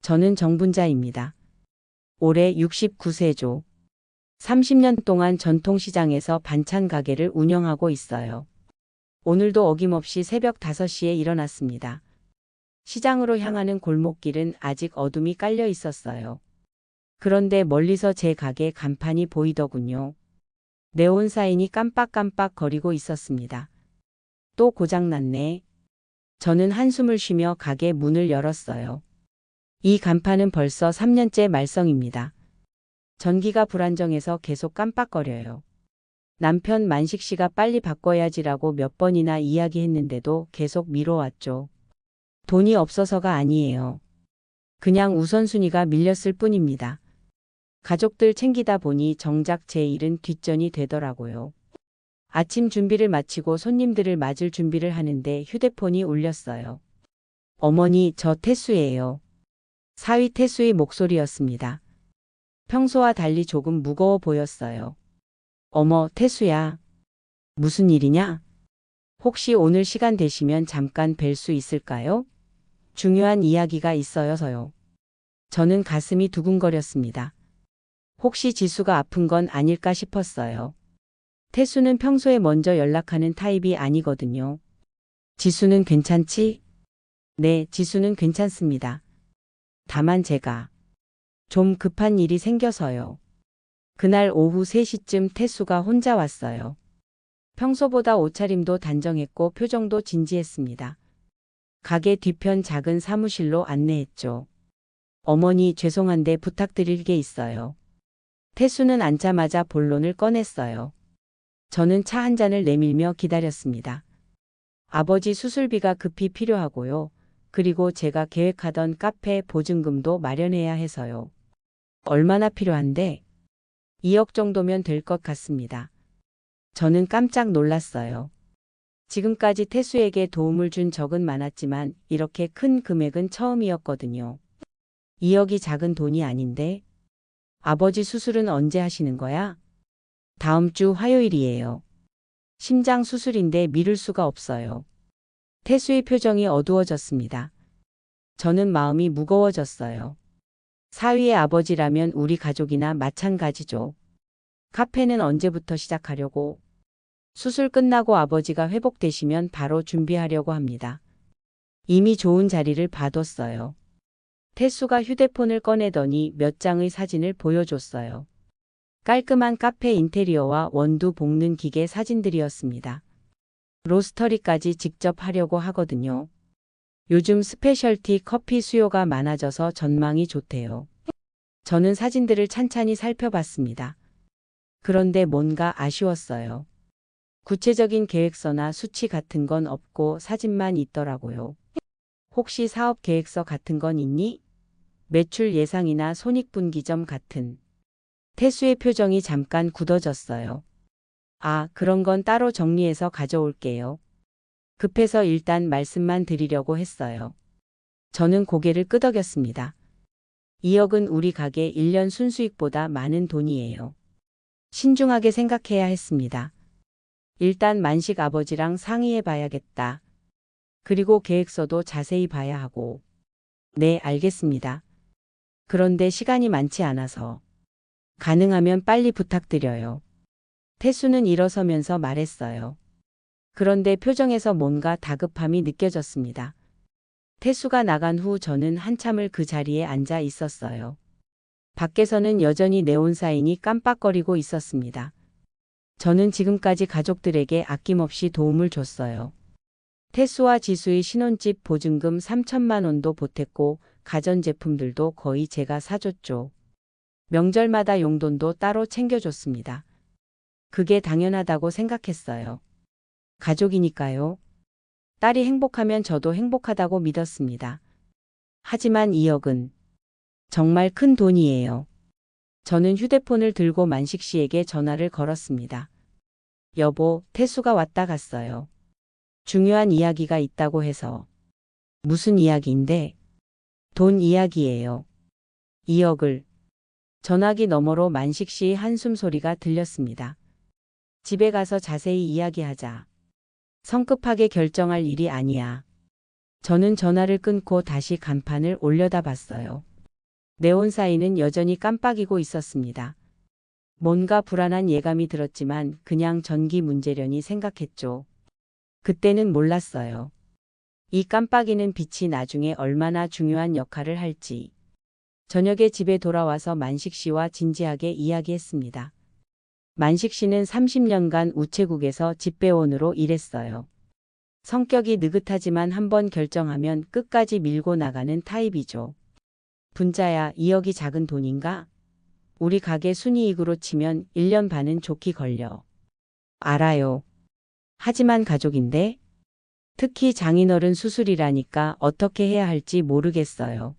저는 정분자입니다. 올해 69세죠. 30년 동안 전통시장에서 반찬 가게를 운영하고 있어요. 오늘도 어김없이 새벽 5시에 일어났습니다. 시장으로 향하는 골목길은 아직 어둠이 깔려 있었어요. 그런데 멀리서 제 가게 간판이 보이더군요. 네온 사인이 깜빡깜빡 거리고 있었습니다. 또 고장났네. 저는 한숨을 쉬며 가게 문을 열었어요. 이 간판은 벌써 3년째 말썽입니다. 전기가 불안정해서 계속 깜빡거려요. 남편 만식 씨가 빨리 바꿔야지라고 몇 번이나 이야기했는데도 계속 미뤄왔죠. 돈이 없어서가 아니에요. 그냥 우선순위가 밀렸을 뿐입니다. 가족들 챙기다 보니 정작 제 일은 뒷전이 되더라고요. 아침 준비를 마치고 손님들을 맞을 준비를 하는데 휴대폰이 울렸어요. 어머니, 저 태수예요. 사위 태수의 목소리였습니다. 평소와 달리 조금 무거워 보였어요. 어머, 태수야. 무슨 일이냐? 혹시 오늘 시간 되시면 잠깐 뵐 수 있을까요? 중요한 이야기가 있어서요. 저는 가슴이 두근거렸습니다. 혹시 지수가 아픈 건 아닐까 싶었어요. 태수는 평소에 먼저 연락하는 타입이 아니거든요. 지수는 괜찮지? 네, 지수는 괜찮습니다. 다만 제가 좀 급한 일이 생겨서요. 그날 오후 3시쯤 태수가 혼자 왔어요. 평소보다 옷차림도 단정했고 표정도 진지했습니다. 가게 뒤편 작은 사무실로 안내했죠. 어머니, 죄송한데 부탁드릴 게 있어요. 태수는 앉자마자 본론을 꺼냈어요. 저는 차 한 잔을 내밀며 기다렸습니다. 아버지 수술비가 급히 필요하고요. 그리고 제가 계획하던 카페 보증금도 마련해야 해서요. 얼마나 필요한데? 2억 정도면 될 것 같습니다. 저는 깜짝 놀랐어요. 지금까지 태수에게 도움을 준 적은 많았지만 이렇게 큰 금액은 처음이었거든요. 2억이 작은 돈이 아닌데? 아버지 수술은 언제 하시는 거야? 다음 주 화요일이에요. 심장 수술인데 미룰 수가 없어요. 태수의 표정이 어두워졌습니다. 저는 마음이 무거워졌어요. 사위의 아버지라면 우리 가족이나 마찬가지죠. 카페는 언제부터 시작하려고? 수술 끝나고 아버지가 회복되시면 바로 준비하려고 합니다. 이미 좋은 자리를 봐뒀어요. 태수가 휴대폰을 꺼내더니 몇 장의 사진을 보여줬어요. 깔끔한 카페 인테리어와 원두 볶는 기계 사진들이었습니다. 로스터리까지 직접 하려고 하거든요. 요즘 스페셜티 커피 수요가 많아져서 전망이 좋대요. 저는 사진들을 찬찬히 살펴봤습니다. 그런데 뭔가 아쉬웠어요. 구체적인 계획서나 수치 같은 건 없고 사진만 있더라고요. 혹시 사업 계획서 같은 건 있니? 매출 예상이나 손익분기점 같은. 태수의 표정이 잠깐 굳어졌어요. 아, 그런 건 따로 정리해서 가져올게요. 급해서 일단 말씀만 드리려고 했어요. 저는 고개를 끄덕였습니다. 2억은 우리 가게 1년 순수익보다 많은 돈이에요. 신중하게 생각해야 했습니다. 일단 만식 아버지랑 상의해 봐야겠다. 그리고 계획서도 자세히 봐야 하고. 네, 알겠습니다. 그런데 시간이 많지 않아서. 가능하면 빨리 부탁드려요. 태수는 일어서면서 말했어요. 그런데 표정에서 뭔가 다급함이 느껴졌습니다. 태수가 나간 후 저는 한참을 그 자리에 앉아 있었어요. 밖에서는 여전히 네온 사인이 깜빡거리고 있었습니다. 저는 지금까지 가족들에게 아낌없이 도움을 줬어요. 태수와 지수의 신혼집 보증금 3천만 원도 보탰고 가전제품들도 거의 제가 사줬죠. 명절마다 용돈도 따로 챙겨줬습니다. 그게 당연하다고 생각했어요. 가족이니까요. 딸이 행복하면 저도 행복하다고 믿었습니다. 하지만 2억은 정말 큰 돈이에요. 저는 휴대폰을 들고 만식 씨에게 전화를 걸었습니다. 여보, 태수가 왔다 갔어요. 중요한 이야기가 있다고 해서. 무슨 이야기인데? 돈 이야기예요. 2억을. 전화기 너머로 만식 씨의 한숨 소리가 들렸습니다. 집에 가서 자세히 이야기하자. 성급하게 결정할 일이 아니야. 저는 전화를 끊고 다시 간판을 올려다봤어요. 네온사인은 여전히 깜빡이고 있었습니다. 뭔가 불안한 예감이 들었지만 그냥 전기 문제려니 생각했죠. 그때는 몰랐어요. 이 깜빡이는 빛이 나중에 얼마나 중요한 역할을 할지. 저녁에 집에 돌아와서 만식 씨와 진지하게 이야기했습니다. 만식 씨는 30년간 우체국에서 집배원으로 일했어요. 성격이 느긋하지만 한번 결정하면 끝까지 밀고 나가는 타입이죠. 분자야, 2억이 작은 돈인가? 우리 가게 순이익으로 치면 1년 반은 좋게 걸려. 알아요. 하지만 가족인데? 특히 장인어른 수술이라니까 어떻게 해야 할지 모르겠어요.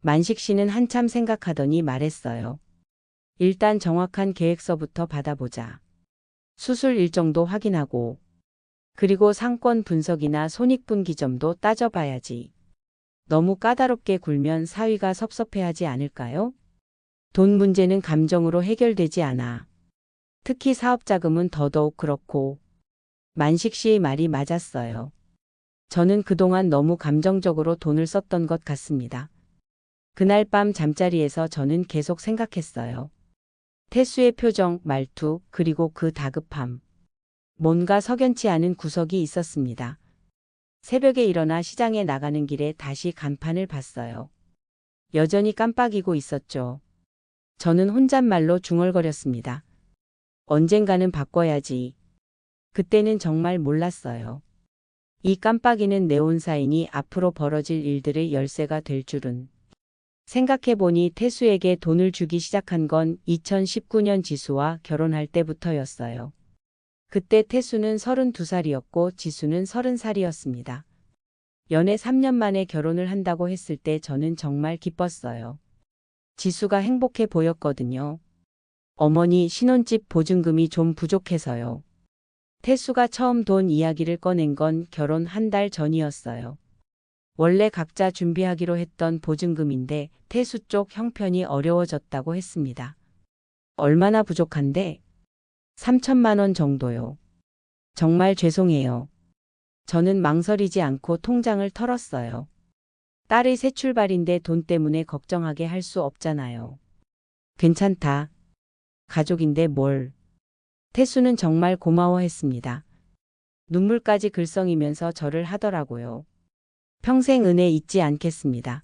만식 씨는 한참 생각하더니 말했어요. 일단 정확한 계획서부터 받아보자. 수술 일정도 확인하고, 그리고 상권 분석이나 손익분기점도 따져봐야지. 너무 까다롭게 굴면 사위가 섭섭해하지 않을까요? 돈 문제는 감정으로 해결되지 않아. 특히 사업자금은 더더욱 그렇고. 만식 씨의 말이 맞았어요. 저는 그동안 너무 감정적으로 돈을 썼던 것 같습니다. 그날 밤 잠자리에서 저는 계속 생각했어요. 태수의 표정, 말투, 그리고 그 다급함. 뭔가 석연치 않은 구석이 있었습니다. 새벽에 일어나 시장에 나가는 길에 다시 간판을 봤어요. 여전히 깜빡이고 있었죠. 저는 혼잣말로 중얼거렸습니다. 언젠가는 바꿔야지. 그때는 정말 몰랐어요. 이 깜빡이는 네온사인이 앞으로 벌어질 일들의 열쇠가 될 줄은. 생각해보니 태수에게 돈을 주기 시작한 건 2019년 지수와 결혼할 때부터였어요. 그때 태수는 32살이었고 지수는 30살이었습니다. 연애 3년 만에 결혼을 한다고 했을 때 저는 정말 기뻤어요. 지수가 행복해 보였거든요. 어머니 신혼집 보증금이 좀 부족해서요. 태수가 처음 돈 이야기를 꺼낸 건 결혼 한 달 전이었어요. 원래 각자 준비하기로 했던 보증금인데 태수 쪽 형편이 어려워졌다고 했습니다. 얼마나 부족한데? 3천만 원 정도요. 정말 죄송해요. 저는 망설이지 않고 통장을 털었어요. 딸의 새 출발인데 돈 때문에 걱정하게 할 수 없잖아요. 괜찮다. 가족인데 뭘. 태수는 정말 고마워했습니다. 눈물까지 글썽이면서 절을 하더라고요. 평생 은혜 잊지 않겠습니다.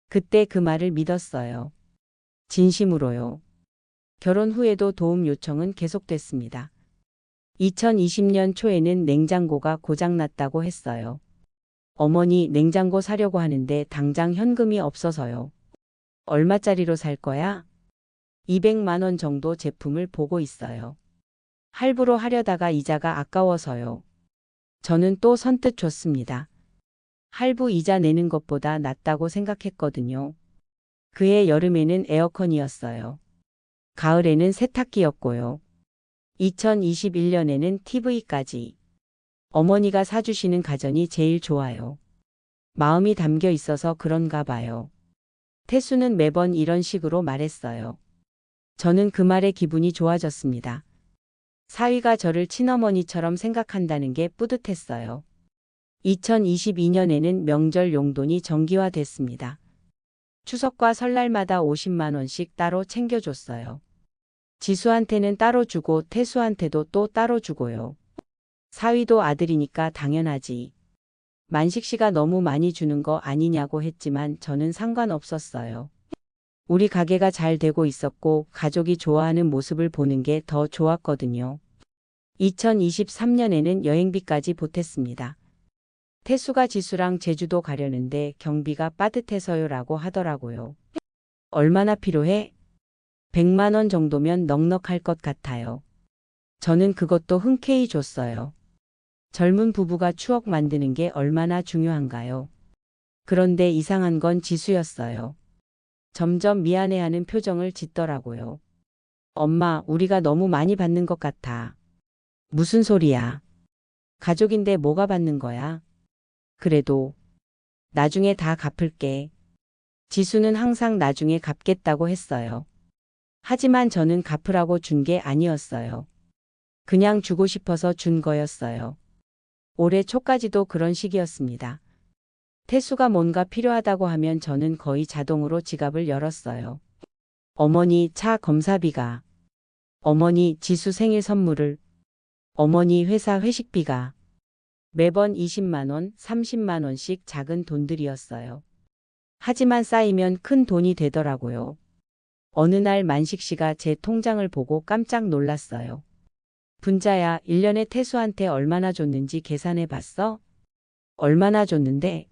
그때 그 말을 믿었어요. 진심으로요. 결혼 후에도 도움 요청은 계속됐습니다. 2020년 초에는 냉장고가 고장났다고 했어요. 어머니 냉장고 사려고 하는데 당장 현금이 없어서요. 얼마짜리로 살 거야? 200만 원 정도 제품을 보고 있어요. 할부로 하려다가 이자가 아까워서요. 저는 또 선뜻 줬습니다. 할부 이자 내는 것보다 낫다고 생각했거든요. 그해 여름에는 에어컨이었어요. 가을에는 세탁기였고요. 2021년에는 TV까지. 어머니가 사주시는 가전이 제일 좋아요. 마음이 담겨 있어서 그런가 봐요. 태수는 매번 이런 식으로 말했어요. 저는 그 말에 기분이 좋아졌습니다. 사위가 저를 친어머니처럼 생각한다는 게 뿌듯했어요. 2022년에는 명절 용돈이 정기화됐습니다. 추석과 설날마다 50만 원씩 따로 챙겨줬어요. 지수한테는 따로 주고 태수한테도 또 따로 주고요. 사위도 아들이니까 당연하지. 만식 씨가 너무 많이 주는 거 아니냐고 했지만 저는 상관없었어요. 우리 가게가 잘 되고 있었고 가족이 좋아하는 모습을 보는 게 더 좋았거든요. 2023년에는 여행비까지 보탰습니다. 태수가 지수랑 제주도 가려는데 경비가 빠듯해서요라고 하더라고요. 얼마나 필요해? 100만 원 정도면 넉넉할 것 같아요. 저는 그것도 흔쾌히 줬어요. 젊은 부부가 추억 만드는 게 얼마나 중요한가요? 그런데 이상한 건 지수였어요. 점점 미안해하는 표정을 짓더라고요. 엄마, 우리가 너무 많이 받는 것 같아. 무슨 소리야? 가족인데 뭐가 받는 거야? 그래도 나중에 다 갚을게. 지수는 항상 나중에 갚겠다고 했어요. 하지만 저는 갚으라고 준 게 아니었어요. 그냥 주고 싶어서 준 거였어요. 올해 초까지도 그런 식이었습니다. 태수가 뭔가 필요하다고 하면 저는 거의 자동으로 지갑을 열었어요. 어머니 차 검사비가, 어머니 지수 생일 선물을, 어머니 회사 회식비가 매번 20만 원, 30만 원씩 작은 돈들이었어요. 하지만 쌓이면 큰 돈이 되더라고요. 어느 날 만식 씨가 제 통장을 보고 깜짝 놀랐어요. 분자야, 1년에 태수한테 얼마나 줬는지 계산해 봤어? 얼마나 줬는데?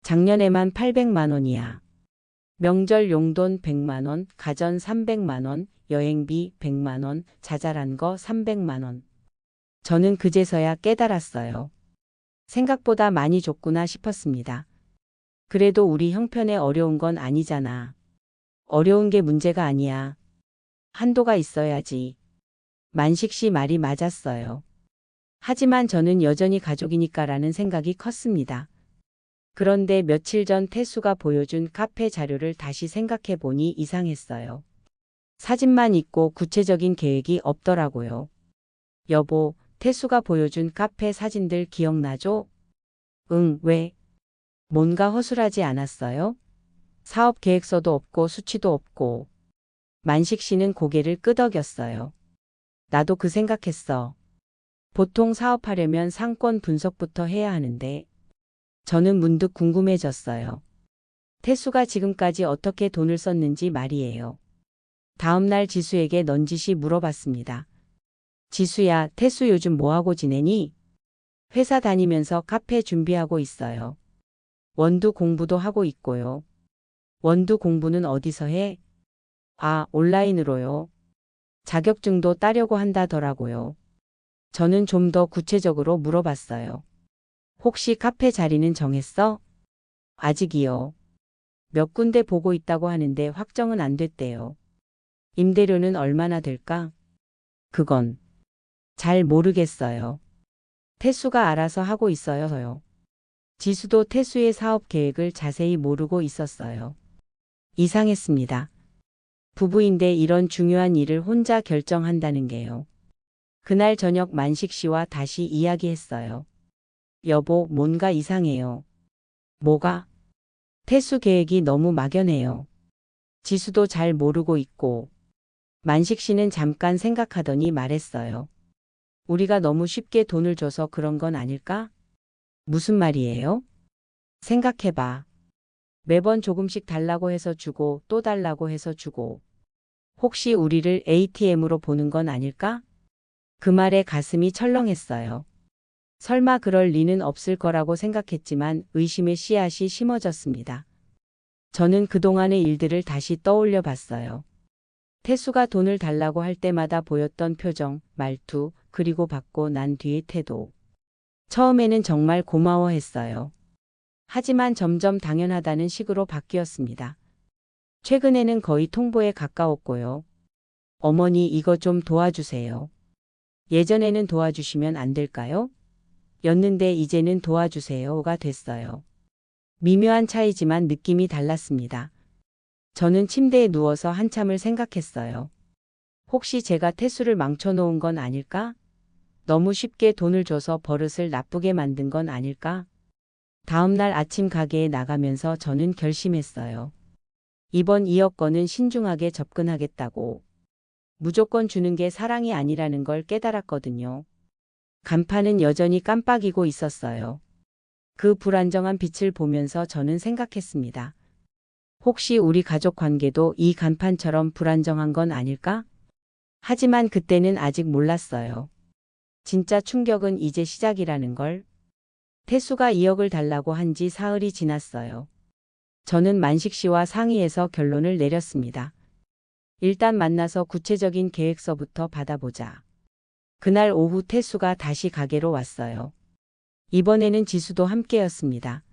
작년에만 800만 원이야. 명절 용돈 100만 원, 가전 300만 원, 여행비 100만 원, 자잘한 거 300만 원. 저는 그제서야 깨달았어요. 생각보다 많이 줬구나 싶었습니다. 그래도 우리 형편에 어려운 건 아니잖아. 어려운 게 문제가 아니야. 한도가 있어야지. 만식 씨 말이 맞았어요. 하지만 저는 여전히 가족이니까라는 생각이 컸습니다. 그런데 며칠 전 태수가 보여준 카페 자료를 다시 생각해 보니 이상했어요. 사진만 있고 구체적인 계획이 없더라고요. 여보, 태수가 보여준 카페 사진들 기억나죠? 응, 왜? 뭔가 허술하지 않았어요? 사업 계획서도 없고 수치도 없고. 만식 씨는 고개를 끄덕였어요. 나도 그 생각했어. 보통 사업하려면 상권 분석부터 해야 하는데. 저는 문득 궁금해졌어요. 태수가 지금까지 어떻게 돈을 썼는지 말이에요. 다음 날 지수에게 넌지시 물어봤습니다. 지수야, 태수 요즘 뭐하고 지내니? 회사 다니면서 카페 준비하고 있어요. 원두 공부도 하고 있고요. 원두 공부는 어디서 해? 아, 온라인으로요. 자격증도 따려고 한다더라고요. 저는 좀 더 구체적으로 물어봤어요. 혹시 카페 자리는 정했어? 아직이요. 몇 군데 보고 있다고 하는데 확정은 안 됐대요. 임대료는 얼마나 될까? 그건 잘 모르겠어요. 태수가 알아서 하고 있어요. 지수도 태수의 사업 계획을 자세히 모르고 있었어요. 이상했습니다. 부부인데 이런 중요한 일을 혼자 결정한다는 게요. 그날 저녁 만식 씨와 다시 이야기했어요. 여보, 뭔가 이상해요. 뭐가? 태수 계획이 너무 막연해요. 지수도 잘 모르고 있고. 만식 씨는 잠깐 생각하더니 말했어요. 우리가 너무 쉽게 돈을 줘서 그런 건 아닐까? 무슨 말이에요? 생각해봐. 매번 조금씩 달라고 해서 주고 또 달라고 해서 주고. 혹시 우리를 ATM으로 보는 건 아닐까? 그 말에 가슴이 철렁했어요. 설마 그럴 리는 없을 거라고 생각했지만 의심의 씨앗이 심어졌습니다. 저는 그동안의 일들을 다시 떠올려 봤어요. 태수가 돈을 달라고 할 때마다 보였던 표정, 말투, 그리고 받고 난 뒤의 태도. 처음에는 정말 고마워했어요. 하지만 점점 당연하다는 식으로 바뀌었습니다. 최근에는 거의 통보에 가까웠고요. 어머니 이거 좀 도와주세요. 예전에는 도와주시면 안 될까요? 였는데 이제는 도와주세요가 됐어요. 미묘한 차이지만 느낌이 달랐습니다. 저는 침대에 누워서 한참을 생각했어요. 혹시 제가 태수를 망쳐놓은 건 아닐까? 너무 쉽게 돈을 줘서 버릇을 나쁘게 만든 건 아닐까? 다음 날 아침 가게에 나가면서 저는 결심했어요. 이번 2억 건은 신중하게 접근하겠다고. 무조건 주는 게 사랑이 아니라는 걸 깨달았거든요. 간판은 여전히 깜빡이고 있었어요. 그 불안정한 빛을 보면서 저는 생각했습니다. 혹시 우리 가족 관계도 이 간판처럼 불안정한 건 아닐까? 하지만 그때는 아직 몰랐어요. 진짜 충격은 이제 시작이라는 걸. 태수가 2억을 달라고 한 지 사흘이 지났어요. 저는 만식 씨와 상의해서 결론을 내렸습니다. 일단 만나서 구체적인 계획서부터 받아보자. 그날 오후 태수가 다시 가게로 왔어요. 이번에는 지수도 함께였습니다.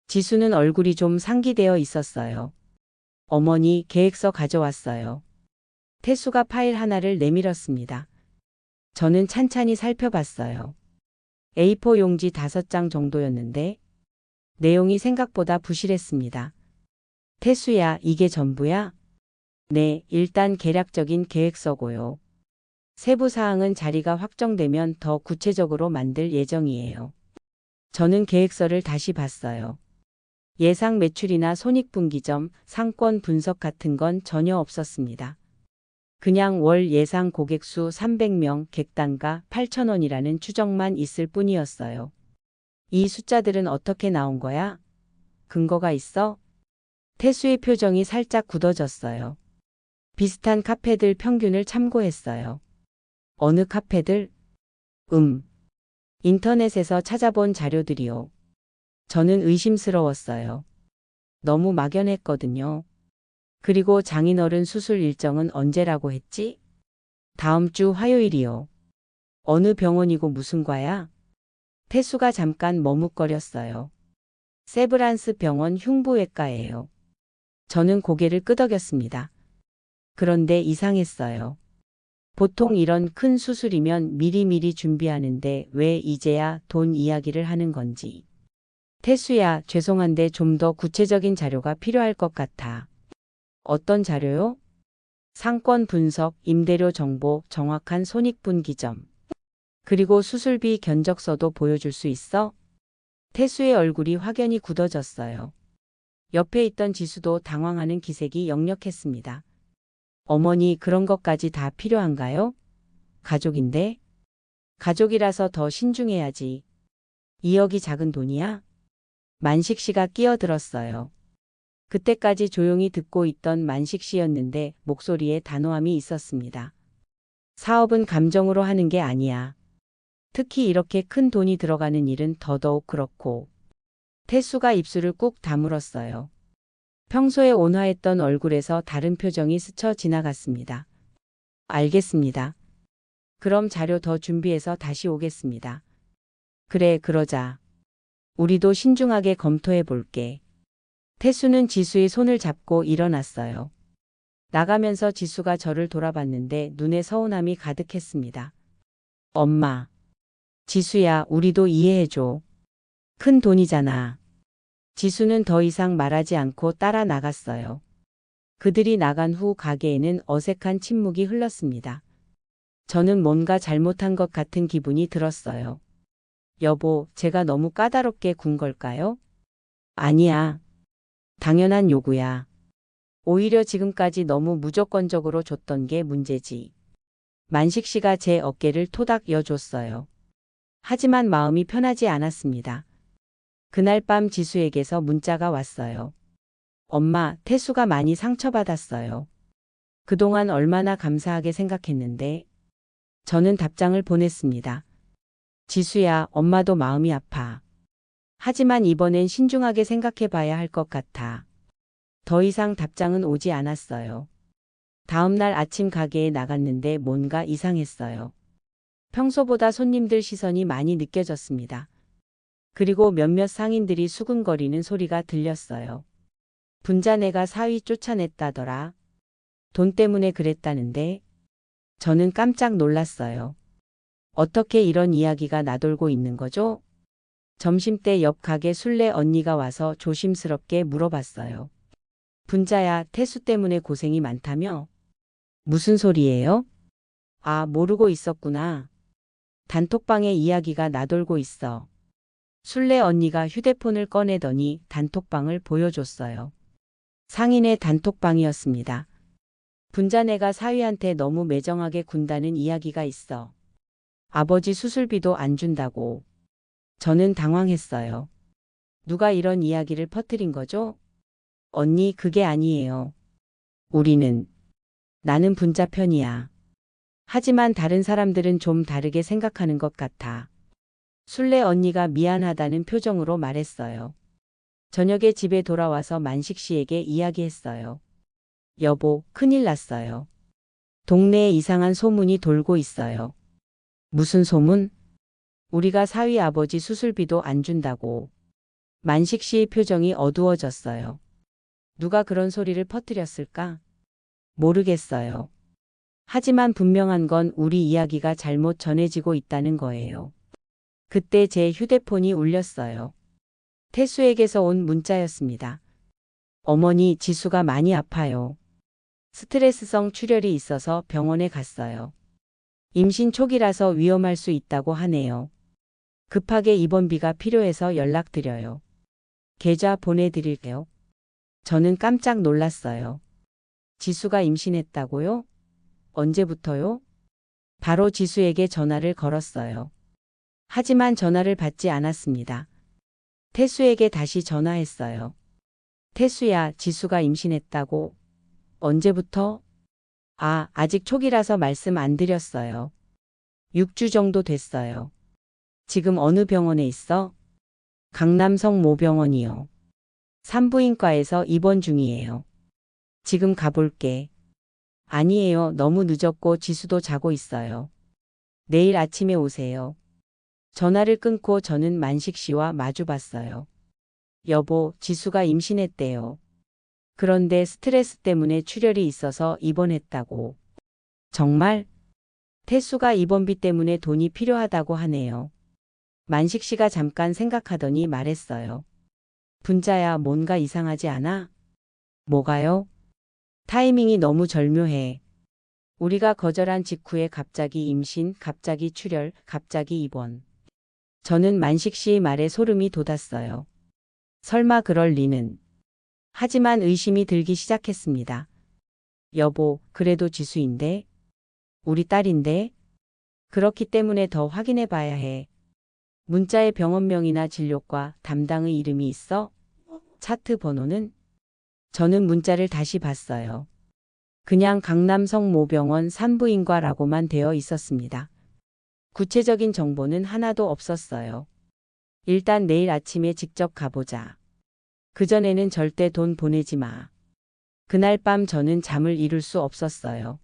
지수는 얼굴이 좀 상기되어 있었어요. 어머니, 계획서 가져왔어요. 태수가 파일 하나를 내밀었습니다. 저는 찬찬히 살펴봤어요. A4 용지 5장 정도였는데 내용이 생각보다 부실했습니다. 태수야, 이게 전부야? 네, 일단 개략적인 계획서고요. 세부 사항은 자리가 확정되면 더 구체적으로 만들 예정이에요. 저는 계획서를 다시 봤어요. 예상 매출이나 손익분기점, 상권 분석 같은 건 전혀 없었습니다. 그냥 월 예상 고객수 300명, 객단가 8,000원이라는 추정만 있을 뿐이었어요. 이 숫자들은 어떻게 나온 거야? 근거가 있어? 태수의 표정이 살짝 굳어졌어요. 비슷한 카페들 평균을 참고했어요. 어느 카페들? 인터넷에서 찾아본 자료들이요. 저는 의심스러웠어요. 너무 막연했거든요. 그리고 장인어른 수술 일정은 언제라고 했지? 다음 주 화요일이요. 어느 병원이고 무슨 과야? 태수가 잠깐 머뭇거렸어요. 세브란스 병원 흉부외과예요. 저는 고개를 끄덕였습니다. 그런데 이상했어요. 보통 이런 큰 수술이면 미리미리 준비하는데 왜 이제야 돈 이야기를 하는 건지. 태수야, 죄송한데 좀 더 구체적인 자료가 필요할 것 같아. 어떤 자료요? 상권 분석, 임대료 정보, 정확한 손익분기점. 그리고 수술비 견적서도 보여줄 수 있어? 태수의 얼굴이 확연히 굳어졌어요. 옆에 있던 지수도 당황하는 기색이 역력했습니다. 어머니, 그런 것까지 다 필요한가요? 가족인데? 가족이라서 더 신중해야지. 2억이 작은 돈이야? 만식 씨가 끼어들었어요. 그때까지 조용히 듣고 있던 만식 씨였는데 목소리에 단호함이 있었습니다. 사업은 감정으로 하는 게 아니야. 특히 이렇게 큰 돈이 들어가는 일은 더더욱 그렇고. 태수가 입술을 꾹 다물었어요. 평소에 온화했던 얼굴에서 다른 표정이 스쳐 지나갔습니다. 알겠습니다. 그럼 자료 더 준비해서 다시 오겠습니다. 그래, 그러자. 우리도 신중하게 검토해 볼게. 태수는 지수의 손을 잡고 일어났어요. 나가면서 지수가 저를 돌아봤는데 눈에 서운함이 가득했습니다. 엄마. 지수야, 우리도 이해해줘. 큰 돈이잖아. 지수는 더 이상 말하지 않고 따라 나갔어요. 그들이 나간 후 가게에는 어색한 침묵이 흘렀습니다. 저는 뭔가 잘못한 것 같은 기분이 들었어요. 여보, 제가 너무 까다롭게 군 걸까요? 아니야. 당연한 요구야. 오히려 지금까지 너무 무조건적으로 줬던 게 문제지. 만식 씨가 제 어깨를 토닥 여줬어요. 하지만 마음이 편하지 않았습니다. 그날 밤 지수에게서 문자가 왔어요. 엄마, 태수가 많이 상처받았어요. 그동안 얼마나 감사하게 생각했는데. 저는 답장을 보냈습니다. 지수야, 엄마도 마음이 아파. 하지만 이번엔 신중하게 생각해 봐야 할 것 같아. 더 이상 답장은 오지 않았어요. 다음 날 아침 가게에 나갔는데 뭔가 이상했어요. 평소보다 손님들 시선이 많이 느껴졌습니다. 그리고 몇몇 상인들이 수근거리는 소리가 들렸어요. 분자네가 사위 쫓아냈다더라. 돈 때문에 그랬다는데. 저는 깜짝 놀랐어요. 어떻게 이런 이야기가 나돌고 있는 거죠? 점심때 옆 가게 술래 언니가 와서 조심스럽게 물어봤어요. 분자야, 태수 때문에 고생이 많다며? 무슨 소리예요? 아, 모르고 있었구나. 단톡방에 이야기가 나돌고 있어. 술래 언니가 휴대폰을 꺼내더니 단톡방을 보여줬어요. 상인의 단톡방이었습니다. 분자네가 사위한테 너무 매정하게 군다는 이야기가 있어. 아버지 수술비도 안 준다고. 저는 당황했어요. 누가 이런 이야기를 퍼뜨린 거죠? 언니, 그게 아니에요. 나는 분자 편이야. 하지만 다른 사람들은 좀 다르게 생각하는 것 같아. 술래 언니가 미안하다는 표정으로 말했어요. 저녁에 집에 돌아와서 만식 씨에게 이야기했어요. 여보, 큰일 났어요. 동네에 이상한 소문이 돌고 있어요. 무슨 소문? 우리가 사위 아버지 수술비도 안 준다고. 만식 씨의 표정이 어두워졌어요. 누가 그런 소리를 퍼뜨렸을까? 모르겠어요. 하지만 분명한 건 우리 이야기가 잘못 전해지고 있다는 거예요. 그때 제 휴대폰이 울렸어요. 태수에게서 온 문자였습니다. 어머니, 지수가 많이 아파요. 스트레스성 출혈이 있어서 병원에 갔어요. 임신 초기라서 위험할 수 있다고 하네요. 급하게 입원비가 필요해서 연락드려요. 계좌 보내드릴게요. 저는 깜짝 놀랐어요. 지수가 임신했다고요? 언제부터요? 바로 지수에게 전화를 걸었어요. 하지만 전화를 받지 않았습니다. 태수에게 다시 전화했어요. 태수야, 지수가 임신했다고. 언제부터? 아직 초기라서 말씀 안 드렸어요. 6주 정도 됐어요. 지금 어느 병원에 있어? 강남성 모병원이요. 산부인과에서 입원 중이에요. 지금 가볼게. 아니에요. 너무 늦었고 지수도 자고 있어요. 내일 아침에 오세요. 전화를 끊고 저는 만식 씨와 마주 봤어요. 여보, 지수가 임신했대요. 그런데 스트레스 때문에 출혈이 있어서 입원했다고. 정말? 태수가 입원비 때문에 돈이 필요하다고 하네요. 만식 씨가 잠깐 생각하더니 말했어요. 분자야, 뭔가 이상하지 않아? 뭐가요? 타이밍이 너무 절묘해. 우리가 거절한 직후에 갑자기 임신, 갑자기 출혈, 갑자기 입원. 저는 만식 씨의 말에 소름이 돋았어요. 설마 그럴 리는. 하지만 의심이 들기 시작했습니다. 여보, 그래도 지수인데? 우리 딸인데? 그렇기 때문에 더 확인해 봐야 해. 문자에 병원명이나 진료과 담당의 이름이 있어? 차트 번호는? 저는 문자를 다시 봤어요. 그냥 강남성 모병원 산부인과라고만 되어 있었습니다. 구체적인 정보는 하나도 없었어요. 일단 내일 아침에 직접 가보자. 그전에는 절대 돈 보내지 마. 그날 밤 저는 잠을 이룰 수 없었어요.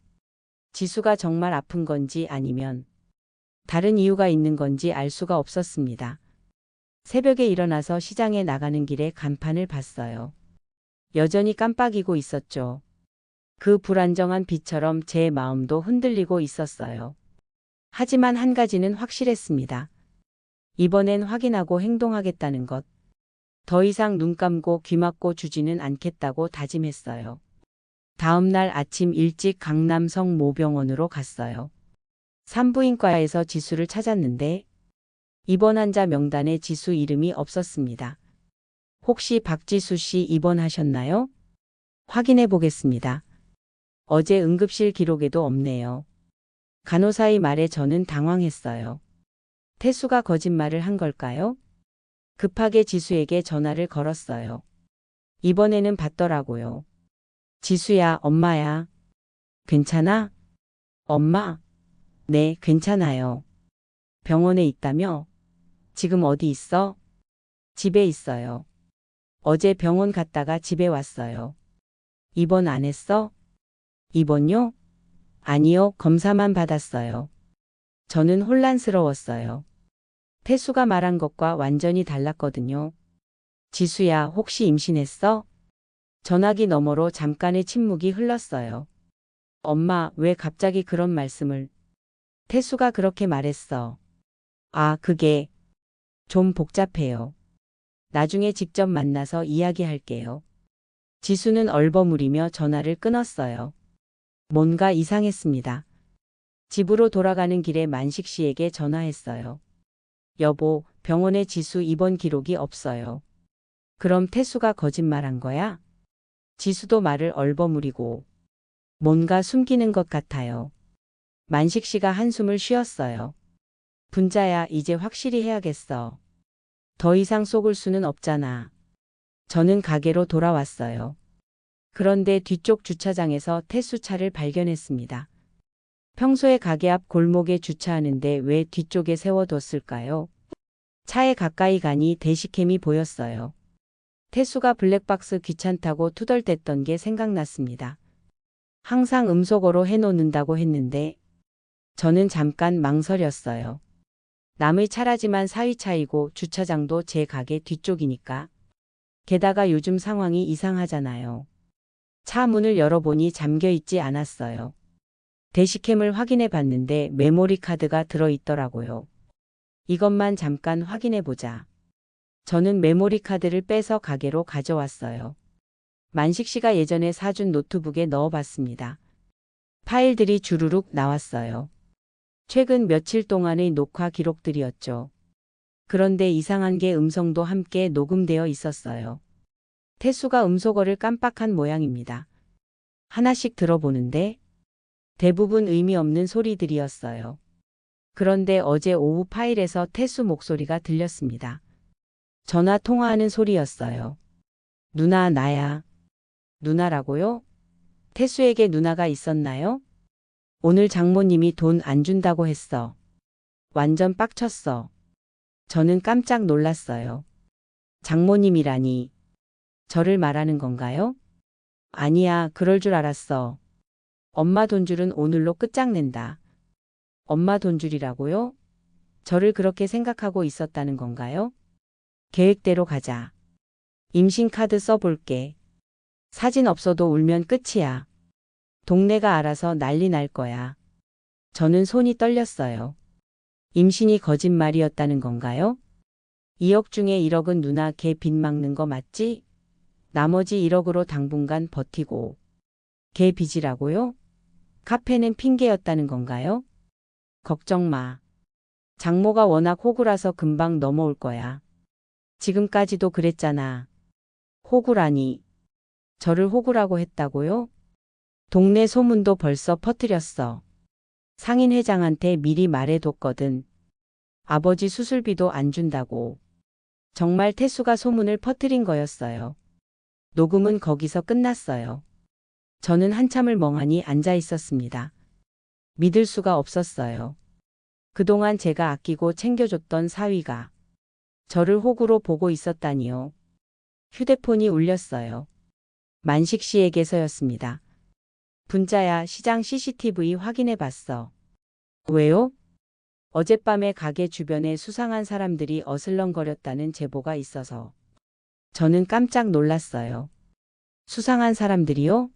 지수가 정말 아픈 건지 아니면 다른 이유가 있는 건지 알 수가 없었습니다. 새벽에 일어나서 시장에 나가는 길에 간판을 봤어요. 여전히 깜빡이고 있었죠. 그 불안정한 빛처럼 제 마음도 흔들리고 있었어요. 하지만 한 가지는 확실했습니다. 이번엔 확인하고 행동하겠다는 것. 더 이상 눈 감고 귀 막고 주지는 않겠다고 다짐했어요. 다음 날 아침 일찍 강남성 모병원으로 갔어요. 산부인과에서 지수를 찾았는데 입원 환자 명단에 지수 이름이 없었습니다. 혹시 박지수 씨 입원하셨나요? 확인해 보겠습니다. 어제 응급실 기록에도 없네요. 간호사의 말에 저는 당황했어요. 태수가 거짓말을 한 걸까요? 급하게 지수에게 전화를 걸었어요. 이번에는 받더라고요. 지수야, 엄마야. 괜찮아? 엄마? 네, 괜찮아요. 병원에 있다며? 지금 어디 있어? 집에 있어요. 어제 병원 갔다가 집에 왔어요. 입원 안 했어? 입원요? 아니요, 검사만 받았어요. 저는 혼란스러웠어요. 태수가 말한 것과 완전히 달랐거든요. 지수야, 혹시 임신했어? 전화기 너머로 잠깐의 침묵이 흘렀어요. 엄마, 왜 갑자기 그런 말씀을? 태수가 그렇게 말했어. 그게 좀 복잡해요. 나중에 직접 만나서 이야기할게요. 지수는 얼버무리며 전화를 끊었어요. 뭔가 이상했습니다. 집으로 돌아가는 길에 만식 씨에게 전화했어요. 여보, 병원에 지수 입원 기록이 없어요. 그럼 태수가 거짓말한 거야? 지수도 말을 얼버무리고 뭔가 숨기는 것 같아요. 만식 씨가 한숨을 쉬었어요. 분자야, 이제 확실히 해야겠어. 더 이상 속을 수는 없잖아. 저는 가게로 돌아왔어요. 그런데 뒤쪽 주차장에서 태수 차를 발견했습니다. 평소에 가게 앞 골목에 주차하는데 왜 뒤쪽에 세워뒀을까요? 차에 가까이 가니 대시캠이 보였어요. 태수가 블랙박스 귀찮다고 투덜댔던 게 생각났습니다. 항상 음속어로 해놓는다고 했는데 저는 잠깐 망설였어요. 남의 차라지만 사위차이고 주차장도 제 가게 뒤쪽이니까. 게다가 요즘 상황이 이상하잖아요. 차 문을 열어보니 잠겨있지 않았어요. 대시캠을 확인해 봤는데 메모리 카드가 들어있더라고요. 이것만 잠깐 확인해 보자. 저는 메모리 카드를 빼서 가게로 가져왔어요. 만식 씨가 예전에 사준 노트북에 넣어봤습니다. 파일들이 주르륵 나왔어요. 최근 며칠 동안의 녹화 기록들이었죠. 그런데 이상한 게 음성도 함께 녹음되어 있었어요. 태수가 음소거를 깜빡한 모양입니다. 하나씩 들어보는데 대부분 의미 없는 소리들이었어요. 그런데 어제 오후 파일에서 태수 목소리가 들렸습니다. 전화 통화하는 소리였어요. 누나, 나야. 누나라고요? 태수에게 누나가 있었나요? 오늘 장모님이 돈 안 준다고 했어. 완전 빡쳤어. 저는 깜짝 놀랐어요. 장모님이라니. 저를 말하는 건가요? 아니야, 그럴 줄 알았어. 엄마 돈줄은 오늘로 끝장낸다. 엄마 돈줄이라고요? 저를 그렇게 생각하고 있었다는 건가요? 계획대로 가자. 임신카드 써볼게. 사진 없어도 울면 끝이야. 동네가 알아서 난리 날 거야. 저는 손이 떨렸어요. 임신이 거짓말이었다는 건가요? 2억 중에 1억은 누나 걔 빚 막는 거 맞지? 나머지 1억으로 당분간 버티고. 걔 빚이라고요? 카페는 핑계였다는 건가요? 걱정 마. 장모가 워낙 호구라서 금방 넘어올 거야. 지금까지도 그랬잖아. 호구라니. 저를 호구라고 했다고요? 동네 소문도 벌써 퍼뜨렸어. 상인 회장한테 미리 말해뒀거든. 아버지 수술비도 안 준다고. 정말 태수가 소문을 퍼뜨린 거였어요. 녹음은 거기서 끝났어요. 저는 한참을 멍하니 앉아 있었습니다. 믿을 수가 없었어요. 그동안 제가 아끼고 챙겨줬던 사위가 저를 호구로 보고 있었다니요. 휴대폰이 울렸어요. 만식 씨에게서였습니다. 분자야, 시장 CCTV 확인해 봤어. 왜요? 어젯밤에 가게 주변에 수상한 사람들이 어슬렁거렸다는 제보가 있어서. 저는 깜짝 놀랐어요. 수상한 사람들이요?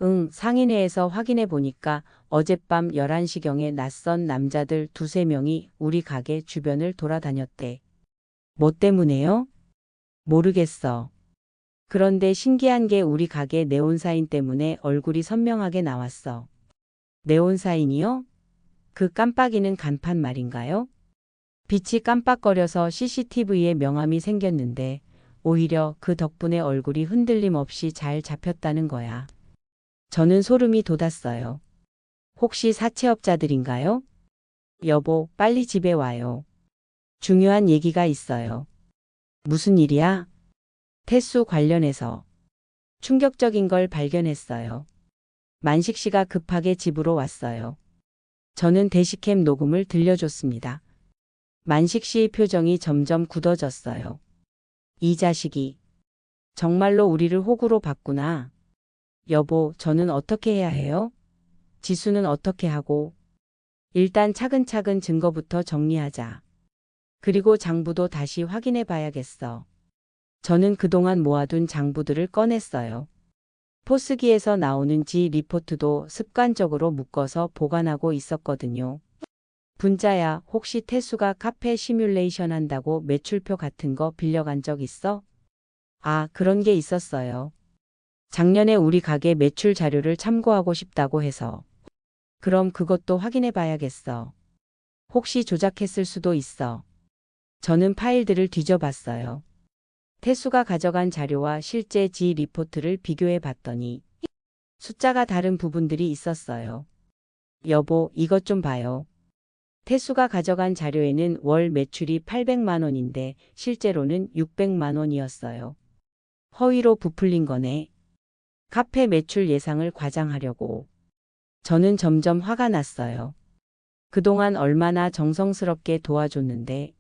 응, 상인회에서 확인해 보니까 어젯밤 11시경에 낯선 남자들 2~3명이 우리 가게 주변을 돌아다녔대. 뭐 때문에요? 모르겠어. 그런데 신기한 게 우리 가게 네온사인 때문에 얼굴이 선명하게 나왔어. 네온사인이요? 그 깜빡이는 간판 말인가요? 빛이 깜빡거려서 CCTV에 명암이 생겼는데 오히려 그 덕분에 얼굴이 흔들림 없이 잘 잡혔다는 거야. 저는 소름이 돋았어요. 혹시 사채업자들인가요? 여보, 빨리 집에 와요. 중요한 얘기가 있어요. 무슨 일이야? 태수 관련해서. 충격적인 걸 발견했어요. 만식 씨가 급하게 집으로 왔어요. 저는 대시캠 녹음을 들려줬습니다. 만식 씨의 표정이 점점 굳어졌어요. 이 자식이 정말로 우리를 호구로 봤구나. 여보, 저는 어떻게 해야 해요? 지수는 어떻게 하고? 일단 차근차근 증거부터 정리하자. 그리고 장부도 다시 확인해 봐야겠어. 저는 그동안 모아둔 장부들을 꺼냈어요. 포스기에서 나오는 지 리포트도 습관적으로 묶어서 보관하고 있었거든요. 분자야, 혹시 태수가 카페 시뮬레이션 한다고 매출표 같은 거 빌려간 적 있어? 아, 그런 게 있었어요. 작년에 우리 가게 매출 자료를 참고하고 싶다고 해서. 그럼 그것도 확인해 봐야겠어. 혹시 조작했을 수도 있어. 저는 파일들을 뒤져봤어요. 태수가 가져간 자료와 실제 지 리포트를 비교해 봤더니 숫자가 다른 부분들이 있었어요. 여보, 이것 좀 봐요. 태수가 가져간 자료에는 월 매출이 800만 원인데 실제로는 600만 원이었어요. 허위로 부풀린 거네. 카페 매출 예상을 과장하려고. 저는 점점 화가 났어요. 그동안 얼마나 정성스럽게 도와줬는데.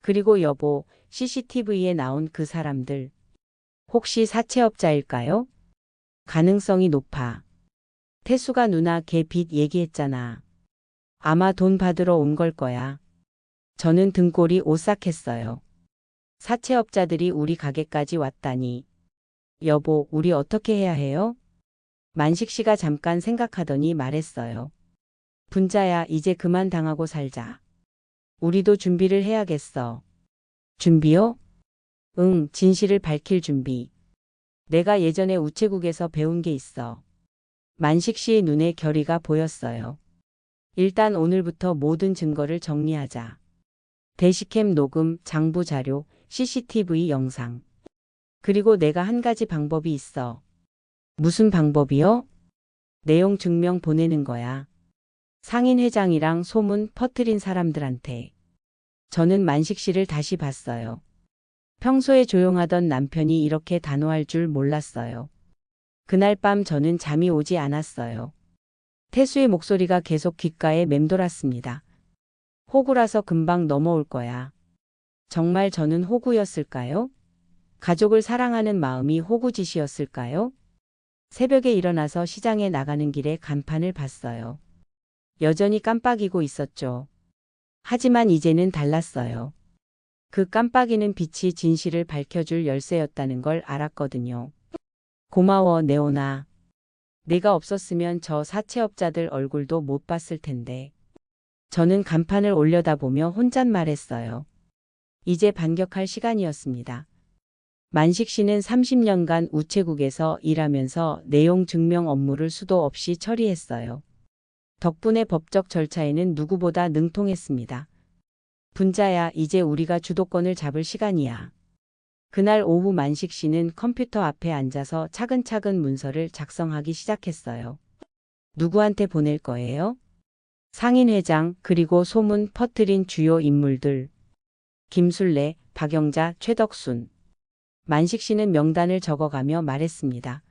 그리고 여보, CCTV에 나온 그 사람들. 혹시 사채업자일까요? 가능성이 높아. 태수가 누나 걔 빚 얘기했잖아. 아마 돈 받으러 온 걸 거야. 저는 등골이 오싹했어요. 사채업자들이 우리 가게까지 왔다니. 여보, 우리 어떻게 해야 해요? 만식 씨가 잠깐 생각하더니 말했어요. 분자야, 이제 그만 당하고 살자. 우리도 준비를 해야겠어. 준비요? 응, 진실을 밝힐 준비. 내가 예전에 우체국에서 배운 게 있어. 만식 씨의 눈에 결의가 보였어요. 일단 오늘부터 모든 증거를 정리하자. 대시캠 녹음, 장부 자료, CCTV 영상. 그리고 내가 한 가지 방법이 있어. 무슨 방법이요? 내용 증명 보내는 거야. 상인 회장이랑 소문 퍼뜨린 사람들한테. 저는 만식 씨를 다시 봤어요. 평소에 조용하던 남편이 이렇게 단호할 줄 몰랐어요. 그날 밤 저는 잠이 오지 않았어요. 태수의 목소리가 계속 귓가에 맴돌았습니다. 호구라서 금방 넘어올 거야. 정말 저는 호구였을까요? 가족을 사랑하는 마음이 호구짓이었을까요? 새벽에 일어나서 시장에 나가는 길에 간판을 봤어요. 여전히 깜빡이고 있었죠. 하지만 이제는 달랐어요. 그 깜빡이는 빛이 진실을 밝혀줄 열쇠였다는 걸 알았거든요. 고마워, 네오나. 네가 없었으면 저 사채업자들 얼굴도 못 봤을 텐데. 저는 간판을 올려다보며 혼잣말했어요. 이제 반격할 시간이었습니다. 만식 씨는 30년간 우체국에서 일하면서 내용 증명 업무를 수도 없이 처리했어요. 덕분에 법적 절차에는 누구보다 능통했습니다. 분자야, 이제 우리가 주도권을 잡을 시간이야. 그날 오후 만식 씨는 컴퓨터 앞에 앉아서 차근차근 문서를 작성하기 시작했어요. 누구한테 보낼 거예요? 상인 회장, 그리고 소문 퍼뜨린 주요 인물들. 김술래, 박영자, 최덕순. 만식 씨는 명단을 적어가며 말했습니다.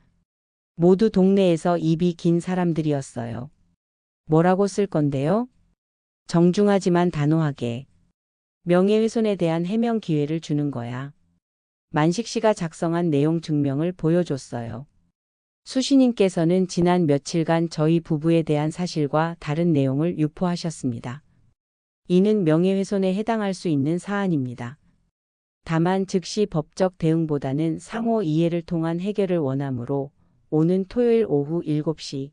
모두 동네에서 입이 긴 사람들이었어요. 뭐라고 쓸 건데요? 정중하지만 단호하게. 명예훼손에 대한 해명 기회를 주는 거야. 만식 씨가 작성한 내용 증명을 보여줬어요. 수신인께서는 지난 며칠간 저희 부부에 대한 사실과 다른 내용을 유포하셨습니다. 이는 명예훼손에 해당할 수 있는 사안입니다. 다만 즉시 법적 대응보다는 상호 이해를 통한 해결을 원하므로 오는 토요일 오후 7시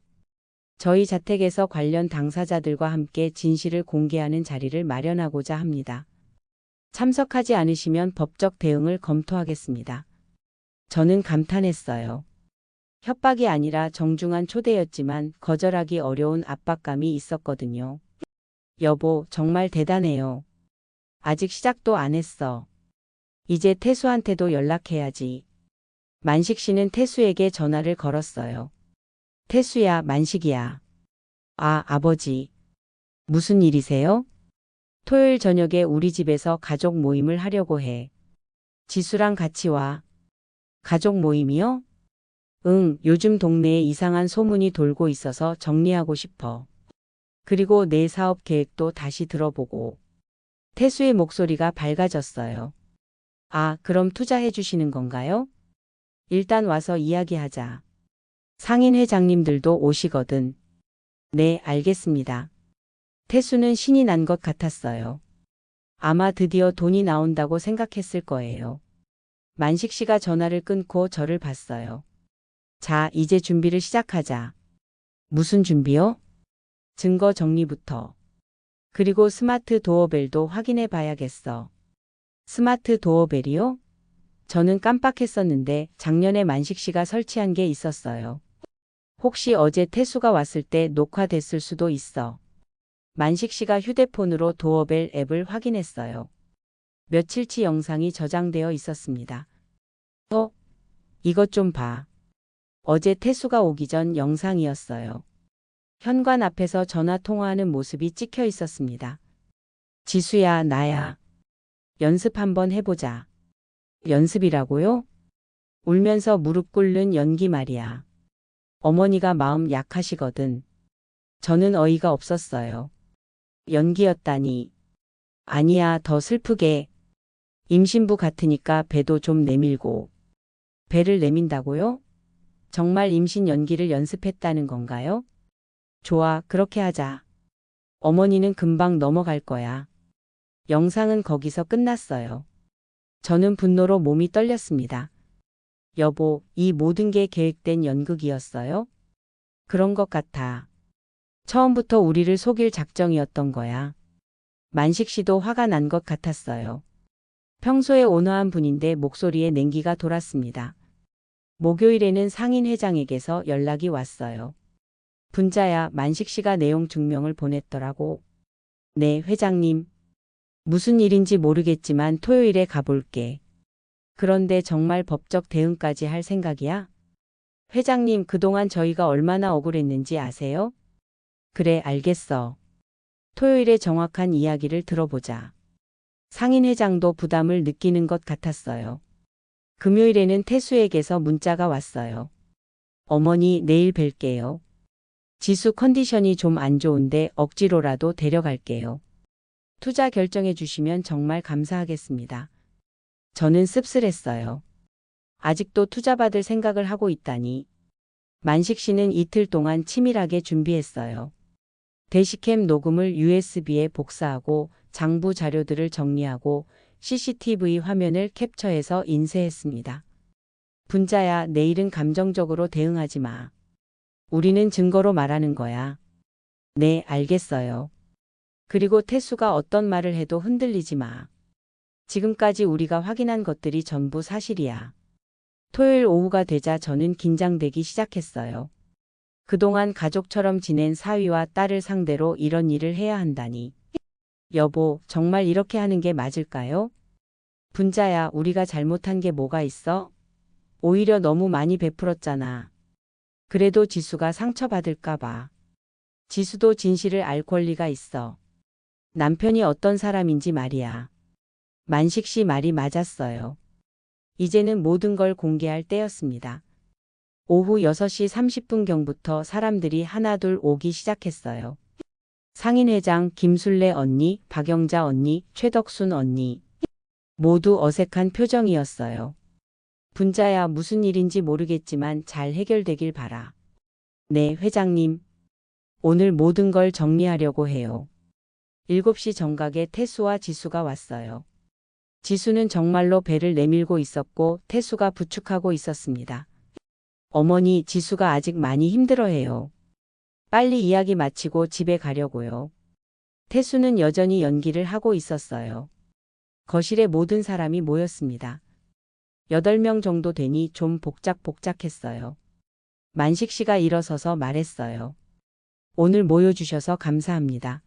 저희 자택에서 관련 당사자들과 함께 진실을 공개하는 자리를 마련하고자 합니다. 참석하지 않으시면 법적 대응을 검토하겠습니다. 저는 감탄했어요. 협박이 아니라 정중한 초대였지만 거절하기 어려운 압박감이 있었거든요. 여보, 정말 대단해요. 아직 시작도 안 했어. 이제 태수한테도 연락해야지. 만식 씨는 태수에게 전화를 걸었어요. 태수야, 만식이야. 아, 아버지. 무슨 일이세요? 토요일 저녁에 우리 집에서 가족 모임을 하려고 해. 지수랑 같이 와. 가족 모임이요? 응, 요즘 동네에 이상한 소문이 돌고 있어서 정리하고 싶어. 그리고 내 사업 계획도 다시 들어보고. 태수의 목소리가 밝아졌어요. 아, 그럼 투자해 주시는 건가요? 일단 와서 이야기하자. 상인 회장님들도 오시거든. 네, 알겠습니다. 태수는 신이 난 것 같았어요. 아마 드디어 돈이 나온다고 생각했을 거예요. 만식 씨가 전화를 끊고 저를 봤어요. 자, 이제 준비를 시작하자. 무슨 준비요? 증거 정리부터. 그리고 스마트 도어벨도 확인해 봐야겠어. 스마트 도어벨이요? 저는 깜빡했었는데 작년에 만식 씨가 설치한 게 있었어요. 혹시 어제 태수가 왔을 때 녹화됐을 수도 있어. 만식 씨가 휴대폰으로 도어벨 앱을 확인했어요. 며칠치 영상이 저장되어 있었습니다. 이것 좀 봐. 어제 태수가 오기 전 영상이었어요. 현관 앞에서 전화 통화하는 모습이 찍혀 있었습니다. 지수야, 나야. 연습 한번 해보자. 연습이라고요? 울면서 무릎 꿇는 연기 말이야. 어머니가 마음 약하시거든. 저는 어이가 없었어요. 연기였다니. 아니야, 더 슬프게. 임신부 같으니까 배도 좀 내밀고. 배를 내민다고요? 정말 임신 연기를 연습했다는 건가요? 좋아, 그렇게 하자. 어머니는 금방 넘어갈 거야. 영상은 거기서 끝났어요. 저는 분노로 몸이 떨렸습니다. 여보, 이 모든 게 계획된 연극이었어요? 그런 것 같아. 처음부터 우리를 속일 작정이었던 거야. 만식 씨도 화가 난 것 같았어요. 평소에 온화한 분인데 목소리에 냉기가 돌았습니다. 목요일에는 상인 회장에게서 연락이 왔어요. 분자야, 만식 씨가 내용 증명을 보냈더라고. 네, 회장님. 무슨 일인지 모르겠지만 토요일에 가볼게. 그런데 정말 법적 대응까지 할 생각이야? 회장님, 그동안 저희가 얼마나 억울했는지 아세요? 그래, 알겠어. 토요일에 정확한 이야기를 들어보자. 상인 회장도 부담을 느끼는 것 같았어요. 금요일에는 태수에게서 문자가 왔어요. 어머니, 내일 뵐게요. 지수 컨디션이 좀 안 좋은데 억지로라도 데려갈게요. 투자 결정해 주시면 정말 감사하겠습니다. 저는 씁쓸했어요. 아직도 투자받을 생각을 하고 있다니. 만식 씨는 이틀 동안 치밀하게 준비했어요. 대시캠 녹음을 USB에 복사하고 장부 자료들을 정리하고 CCTV 화면을 캡처해서 인쇄했습니다. 분자야, 내일은 감정적으로 대응하지 마. 우리는 증거로 말하는 거야. 네, 알겠어요. 그리고 태수가 어떤 말을 해도 흔들리지 마. 지금까지 우리가 확인한 것들이 전부 사실이야. 토요일 오후가 되자 저는 긴장되기 시작했어요. 그동안 가족처럼 지낸 사위와 딸을 상대로 이런 일을 해야 한다니. 여보, 정말 이렇게 하는 게 맞을까요? 분자야, 우리가 잘못한 게 뭐가 있어? 오히려 너무 많이 베풀었잖아. 그래도 지수가 상처받을까 봐. 지수도 진실을 알 권리가 있어. 남편이 어떤 사람인지 말이야. 만식 씨 말이 맞았어요. 이제는 모든 걸 공개할 때였습니다. 오후 6시 30분경부터 사람들이 하나둘 오기 시작했어요. 상인 회장, 김술래 언니, 박영자 언니, 최덕순 언니. 모두 어색한 표정이었어요. 분자야, 무슨 일인지 모르겠지만 잘 해결되길 바라. 네, 회장님. 오늘 모든 걸 정리하려고 해요. 7시 정각에 태수와 지수가 왔어요. 지수는 정말로 배를 내밀고 있었고 태수가 부축하고 있었습니다. 어머니, 지수가 아직 많이 힘들어해요. 빨리 이야기 마치고 집에 가려고요. 태수는 여전히 연기를 하고 있었어요. 거실에 모든 사람이 모였습니다. 8명 정도 되니 좀 복작복작했어요. 만식 씨가 일어서서 말했어요. 오늘 모여주셔서 감사합니다.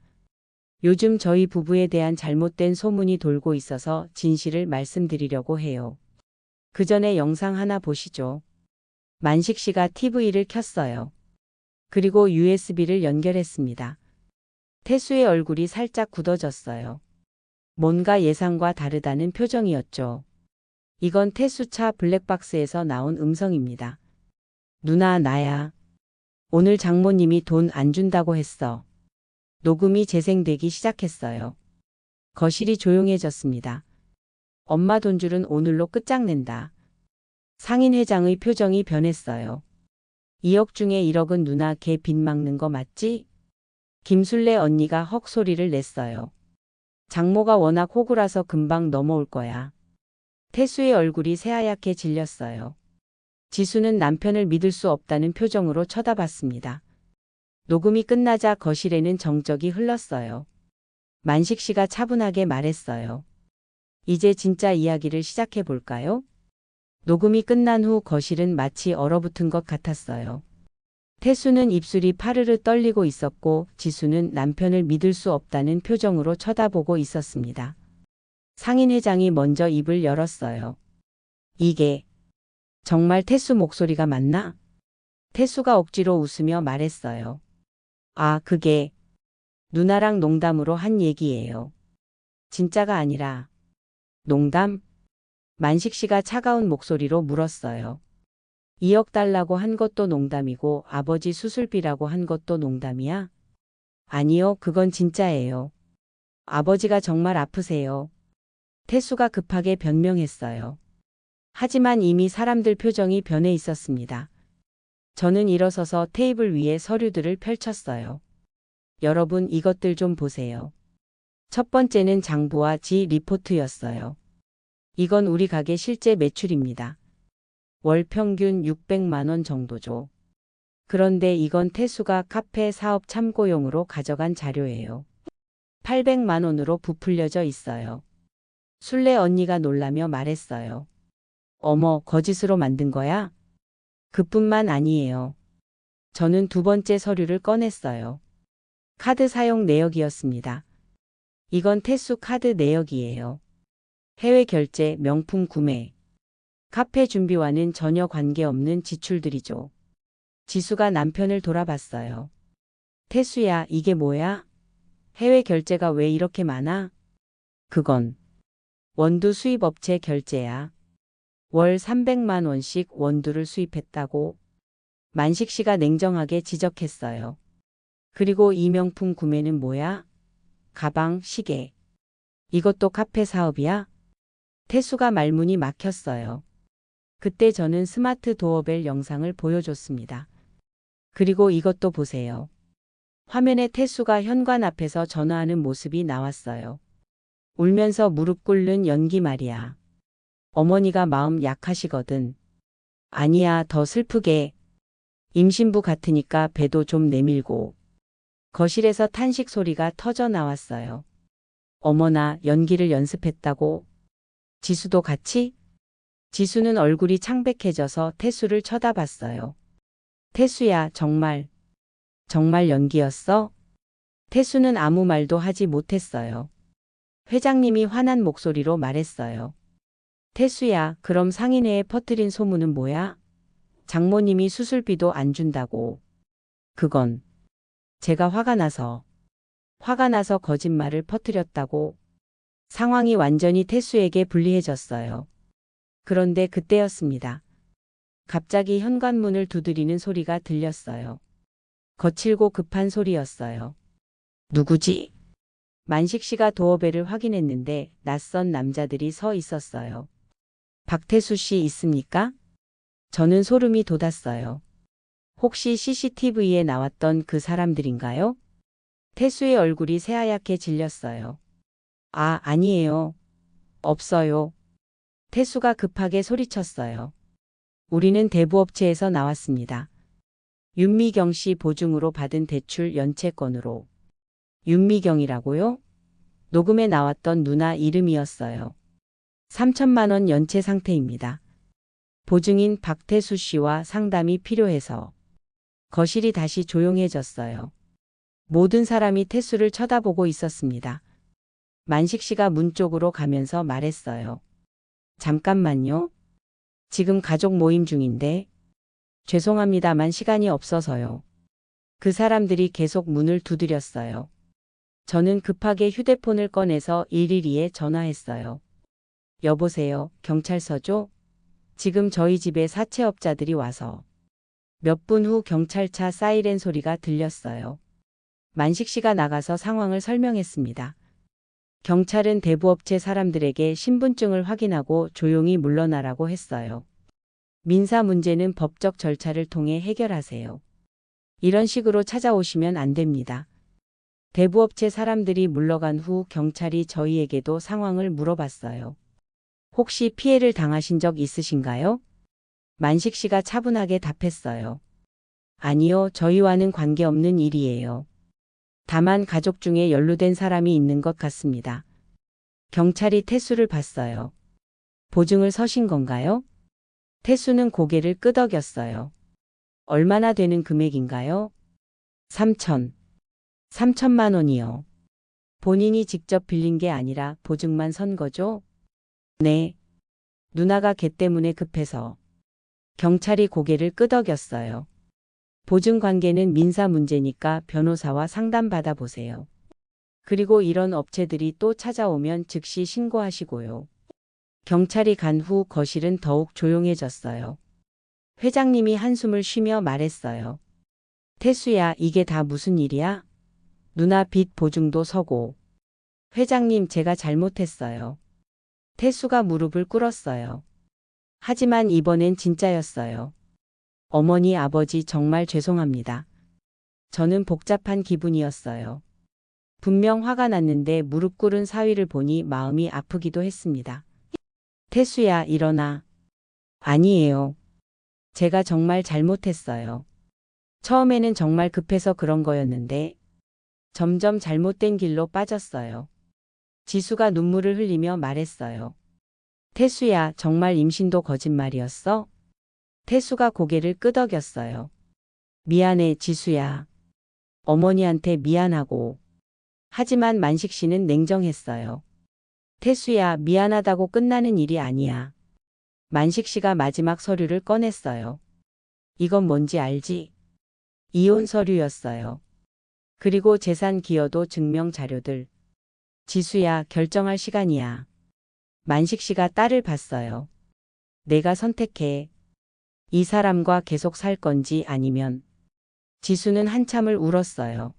요즘 저희 부부에 대한 잘못된 소문이 돌고 있어서 진실을 말씀드리려고 해요. 그 전에 영상 하나 보시죠. 만식 씨가 TV를 켰어요. 그리고 USB를 연결했습니다. 태수의 얼굴이 살짝 굳어졌어요. 뭔가 예상과 다르다는 표정이었죠. 이건 태수차 블랙박스에서 나온 음성입니다. 누나, 나야. 오늘 장모님이 돈 안 준다고 했어. 녹음이 재생되기 시작했어요. 거실이 조용해졌습니다. 엄마 돈줄은 오늘로 끝장낸다. 상인 회장의 표정이 변했어요. 2억 중에 1억은 누나 걔 빚 막는 거 맞지? 김술래 언니가 헉 소리를 냈어요. 장모가 워낙 호구라서 금방 넘어올 거야. 태수의 얼굴이 새하얗게 질렸어요. 지수는 남편을 믿을 수 없다는 표정으로 쳐다봤습니다. 녹음이 끝나자 거실에는 정적이 흘렀어요. 만식 씨가 차분하게 말했어요. 이제 진짜 이야기를 시작해 볼까요? 녹음이 끝난 후 거실은 마치 얼어붙은 것 같았어요. 태수는 입술이 파르르 떨리고 있었고 지수는 남편을 믿을 수 없다는 표정으로 쳐다보고 있었습니다. 상인 회장이 먼저 입을 열었어요. 이게 정말 태수 목소리가 맞나? 태수가 억지로 웃으며 말했어요. 아, 그게 누나랑 농담으로 한 얘기예요. 진짜가 아니라. 농담? 만식 씨가 차가운 목소리로 물었어요. 2억 달라고 한 것도 농담이고 아버지 수술비라고 한 것도 농담이야? 아니요, 그건 진짜예요. 아버지가 정말 아프세요. 태수가 급하게 변명했어요. 하지만 이미 사람들 표정이 변해 있었습니다. 저는 일어서서 테이블 위에 서류들을 펼쳤어요. 여러분, 이것들 좀 보세요. 첫 번째는 장부와 지 리포트였어요. 이건 우리 가게 실제 매출입니다. 월 평균 600만 원 정도죠. 그런데 이건 태수가 카페 사업 참고용으로 가져간 자료예요. 800만 원으로 부풀려져 있어요. 술래 언니가 놀라며 말했어요. 어머, 거짓으로 만든 거야? 그뿐만 아니에요. 저는 두 번째 서류를 꺼냈어요. 카드 사용 내역이었습니다. 이건 태수 카드 내역이에요. 해외 결제, 명품 구매, 카페 준비와는 전혀 관계없는 지출들이죠. 지수가 남편을 돌아봤어요. 태수야, 이게 뭐야? 해외 결제가 왜 이렇게 많아? 그건 원두 수입업체 결제야. 월 300만 원씩 원두를 수입했다고 만식 씨가 냉정하게 지적했어요. 그리고 이 명품 구매는 뭐야? 가방, 시계. 이것도 카페 사업이야? 태수가 말문이 막혔어요. 그때 저는 스마트 도어벨 영상을 보여줬습니다. 그리고 이것도 보세요. 화면에 태수가 현관 앞에서 전화하는 모습이 나왔어요. 울면서 무릎 꿇는 연기 말이야. 어머니가 마음 약하시거든. 아니야, 더 슬프게. 임신부 같으니까 배도 좀 내밀고. 거실에서 탄식 소리가 터져 나왔어요. 어머나, 연기를 연습했다고? 지수도 같이? 지수는 얼굴이 창백해져서 태수를 쳐다봤어요. 태수야, 정말 연기였어? 태수는 아무 말도 하지 못했어요. 회장님이 화난 목소리로 말했어요. 태수야, 그럼 상인회에 퍼뜨린 소문은 뭐야? 장모님이 수술비도 안 준다고. 그건 제가 화가 나서 거짓말을 퍼뜨렸다고. 상황이 완전히 태수에게 불리해졌어요. 그런데 그때였습니다. 갑자기 현관문을 두드리는 소리가 들렸어요. 거칠고 급한 소리였어요. 누구지? 만식 씨가 도어벨을 확인했는데 낯선 남자들이 서 있었어요. 박태수 씨 있습니까? 저는 소름이 돋았어요. 혹시 CCTV에 나왔던 그 사람들인가요? 태수의 얼굴이 새하얗게 질렸어요. 아, 아니에요. 없어요. 태수가 급하게 소리쳤어요. 우리는 대부업체에서 나왔습니다. 윤미경 씨 보증으로 받은 대출 연체건으로. 윤미경이라고요? 녹음에 나왔던 누나 이름이었어요. 3천만 원 연체 상태입니다. 보증인 박태수 씨와 상담이 필요해서. 거실이 다시 조용해졌어요. 모든 사람이 태수를 쳐다보고 있었습니다. 만식 씨가 문 쪽으로 가면서 말했어요. 잠깐만요. 지금 가족 모임 중인데. 죄송합니다만 시간이 없어서요. 그 사람들이 계속 문을 두드렸어요. 저는 급하게 휴대폰을 꺼내서 112에 전화했어요. 여보세요, 경찰서죠? 지금 저희 집에 사채업자들이 와서. 몇 분 후 경찰차 사이렌 소리가 들렸어요. 만식 씨가 나가서 상황을 설명했습니다. 경찰은 대부업체 사람들에게 신분증을 확인하고 조용히 물러나라고 했어요. 민사 문제는 법적 절차를 통해 해결하세요. 이런 식으로 찾아오시면 안 됩니다. 대부업체 사람들이 물러간 후 경찰이 저희에게도 상황을 물어봤어요. 혹시 피해를 당하신 적 있으신가요? 만식 씨가 차분하게 답했어요. 아니요, 저희와는 관계없는 일이에요. 다만 가족 중에 연루된 사람이 있는 것 같습니다. 경찰이 태수를 봤어요. 보증을 서신 건가요? 태수는 고개를 끄덕였어요. 얼마나 되는 금액인가요? 3천만 원이요. 본인이 직접 빌린 게 아니라 보증만 선 거죠? 네. 누나가 걔 때문에 급해서. 경찰이 고개를 끄덕였어요. 보증 관계는 민사 문제니까 변호사와 상담받아 보세요. 그리고 이런 업체들이 또 찾아오면 즉시 신고하시고요. 경찰이 간 후 거실은 더욱 조용해졌어요. 회장님이 한숨을 쉬며 말했어요. 태수야, 이게 다 무슨 일이야? 누나 빚 보증도 서고. 회장님, 제가 잘못했어요. 태수가 무릎을 꿇었어요. 하지만 이번엔 진짜였어요. 어머니, 아버지 정말 죄송합니다. 저는 복잡한 기분이었어요. 분명 화가 났는데 무릎 꿇은 사위를 보니 마음이 아프기도 했습니다. 태수야, 일어나. 아니에요. 제가 정말 잘못했어요. 처음에는 정말 급해서 그런 거였는데 점점 잘못된 길로 빠졌어요. 지수가 눈물을 흘리며 말했어요. 태수야, 정말 임신도 거짓말이었어? 태수가 고개를 끄덕였어요. 미안해, 지수야. 어머니한테 미안하고. 하지만 만식 씨는 냉정했어요. 태수야, 미안하다고 끝나는 일이 아니야. 만식 씨가 마지막 서류를 꺼냈어요. 이건 뭔지 알지? 이혼 서류였어요. 그리고 재산 기여도 증명 자료들. 지수야, 결정할 시간이야. 만식 씨가 딸을 봤어요. 내가 선택해. 이 사람과 계속 살 건지 아니면. 지수는 한참을 울었어요.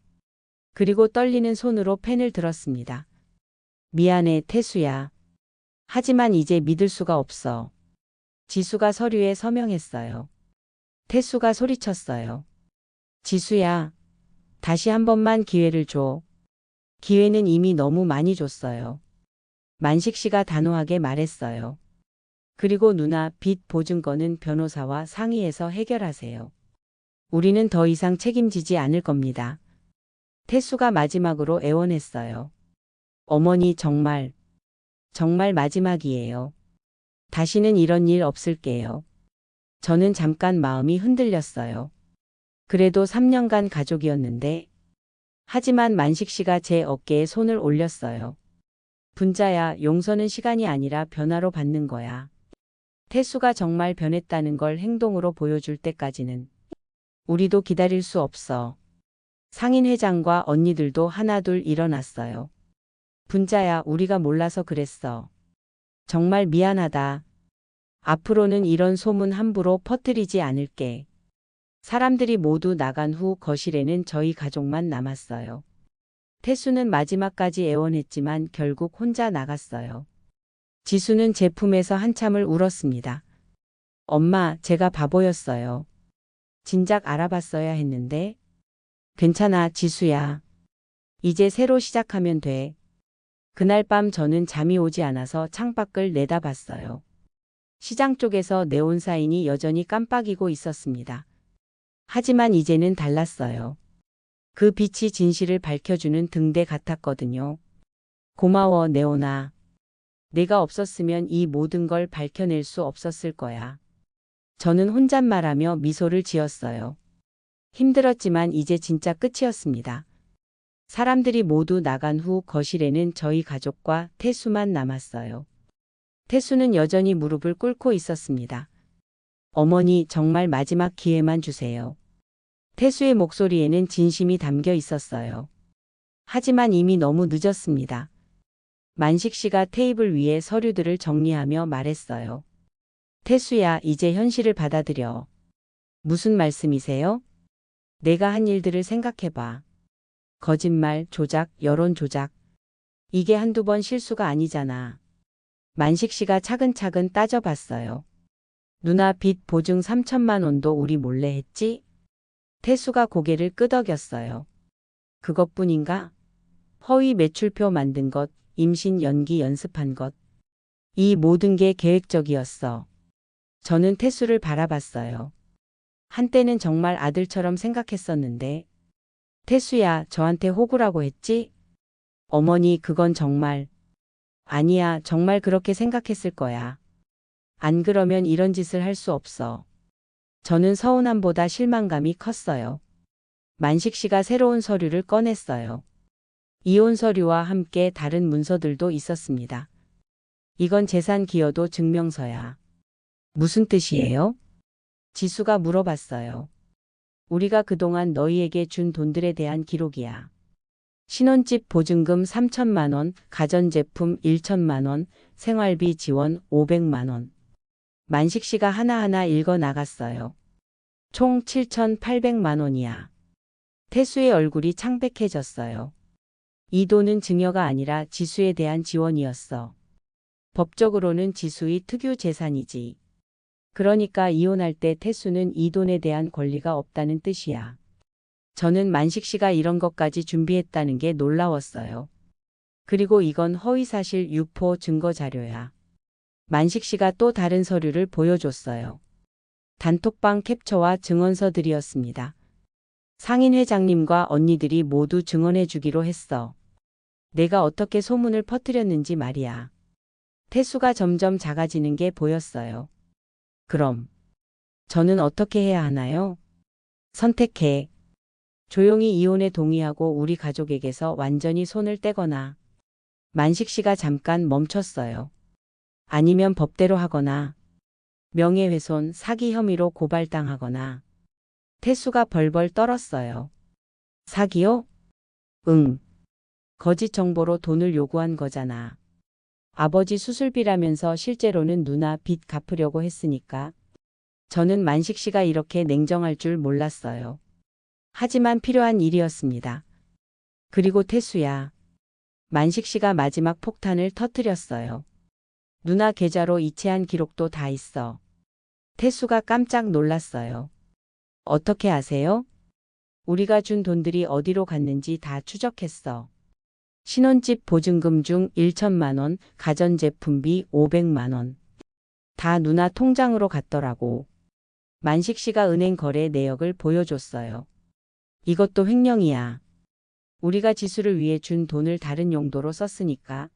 그리고 떨리는 손으로 펜을 들었습니다. 미안해, 태수야. 하지만 이제 믿을 수가 없어. 지수가 서류에 서명했어요. 태수가 소리쳤어요. 지수야, 다시 한 번만 기회를 줘. 기회는 이미 너무 많이 줬어요. 만식 씨가 단호하게 말했어요. 그리고 누나, 빚 보증권은 변호사와 상의해서 해결하세요. 우리는 더 이상 책임지지 않을 겁니다. 태수가 마지막으로 애원했어요. 어머니, 정말 마지막이에요. 다시는 이런 일 없을게요. 저는 잠깐 마음이 흔들렸어요. 그래도 3년간 가족이었는데. 하지만 만식 씨가 제 어깨에 손을 올렸어요. 분자야, 용서는 시간이 아니라 변화로 받는 거야. 태수가 정말 변했다는 걸 행동으로 보여줄 때까지는 우리도 기다릴 수 없어. 상인 회장과 언니들도 하나둘 일어났어요. 분자야, 우리가 몰라서 그랬어. 정말 미안하다. 앞으로는 이런 소문 함부로 퍼뜨리지 않을게. 사람들이 모두 나간 후 거실에는 저희 가족만 남았어요. 태수는 마지막까지 애원했지만 결국 혼자 나갔어요. 지수는 제 품에서 한참을 울었습니다. 엄마, 제가 바보였어요. 진작 알아봤어야 했는데. 괜찮아, 지수야. 이제 새로 시작하면 돼. 그날 밤 저는 잠이 오지 않아서 창밖을 내다봤어요. 시장 쪽에서 네온사인이 여전히 깜빡이고 있었습니다. 하지만 이제는 달랐어요. 그 빛이 진실을 밝혀주는 등대 같았거든요. 고마워, 네온아. 내가 없었으면 이 모든 걸 밝혀낼 수 없었을 거야. 저는 혼잣말하며 미소를 지었어요. 힘들었지만 이제 진짜 끝이었습니다. 사람들이 모두 나간 후 거실에는 저희 가족과 태수만 남았어요. 태수는 여전히 무릎을 꿇고 있었습니다. 어머니, 정말 마지막 기회만 주세요. 태수의 목소리에는 진심이 담겨 있었어요. 하지만 이미 너무 늦었습니다. 만식 씨가 테이블 위에 서류들을 정리하며 말했어요. 태수야, 이제 현실을 받아들여. 무슨 말씀이세요? 내가 한 일들을 생각해봐. 거짓말, 조작, 여론 조작. 이게 한두 번 실수가 아니잖아. 만식 씨가 차근차근 따져봤어요. 누나, 빚 보증 3천만 원도 우리 몰래 했지? 태수가 고개를 끄덕였어요. 그것뿐인가? 허위 매출표 만든 것, 임신 연기 연습한 것. 이 모든 게 계획적이었어. 저는 태수를 바라봤어요. 한때는 정말 아들처럼 생각했었는데. 태수야, 저한테 호구라고 했지? 어머니, 그건 정말. 아니야, 정말 그렇게 생각했을 거야. 안 그러면 이런 짓을 할 수 없어. 저는 서운함보다 실망감이 컸어요. 만식 씨가 새로운 서류를 꺼냈어요. 이혼 서류와 함께 다른 문서들도 있었습니다. 이건 재산 기여도 증명서야. 무슨 뜻이에요? 지수가 물어봤어요. 우리가 그동안 너희에게 준 돈들에 대한 기록이야. 신혼집 보증금 3천만 원, 가전제품 1천만 원, 생활비 지원 500만 원. 만식 씨가 하나하나 읽어 나갔어요. 총 7,800만 원이야. 태수의 얼굴이 창백해졌어요. 이 돈은 증여가 아니라 지수에 대한 지원이었어. 법적으로는 지수의 특유 재산이지. 그러니까 이혼할 때 태수는 이 돈에 대한 권리가 없다는 뜻이야. 저는 만식 씨가 이런 것까지 준비했다는 게 놀라웠어요. 그리고 이건 허위사실 유포 증거 자료야. 만식 씨가 또 다른 서류를 보여줬어요. 단톡방 캡처와 증언서들이었습니다. 상인 회장님과 언니들이 모두 증언해 주기로 했어. 내가 어떻게 소문을 퍼뜨렸는지 말이야. 태수가 점점 작아지는 게 보였어요. 그럼 저는 어떻게 해야 하나요? 선택해. 조용히 이혼에 동의하고 우리 가족에게서 완전히 손을 떼거나 만식 씨가 잠깐 멈췄어요. 아니면 법대로 하거나 명예훼손, 사기 혐의로 고발당하거나 태수가 벌벌 떨었어요. 사기요? 응. 거짓 정보로 돈을 요구한 거잖아. 아버지 수술비라면서 실제로는 누나 빚 갚으려고 했으니까. 저는 만식 씨가 이렇게 냉정할 줄 몰랐어요. 하지만 필요한 일이었습니다. 그리고 태수야. 만식 씨가 마지막 폭탄을 터뜨렸어요. 누나 계좌로 이체한 기록도 다 있어. 태수가 깜짝 놀랐어요. 어떻게 아세요? 우리가 준 돈들이 어디로 갔는지 다 추적했어. 신혼집 보증금 중 1천만 원, 가전제품비 500만 원. 다 누나 통장으로 갔더라고. 만식 씨가 은행 거래 내역을 보여줬어요. 이것도 횡령이야. 우리가 지수를 위해 준 돈을 다른 용도로 썼으니까.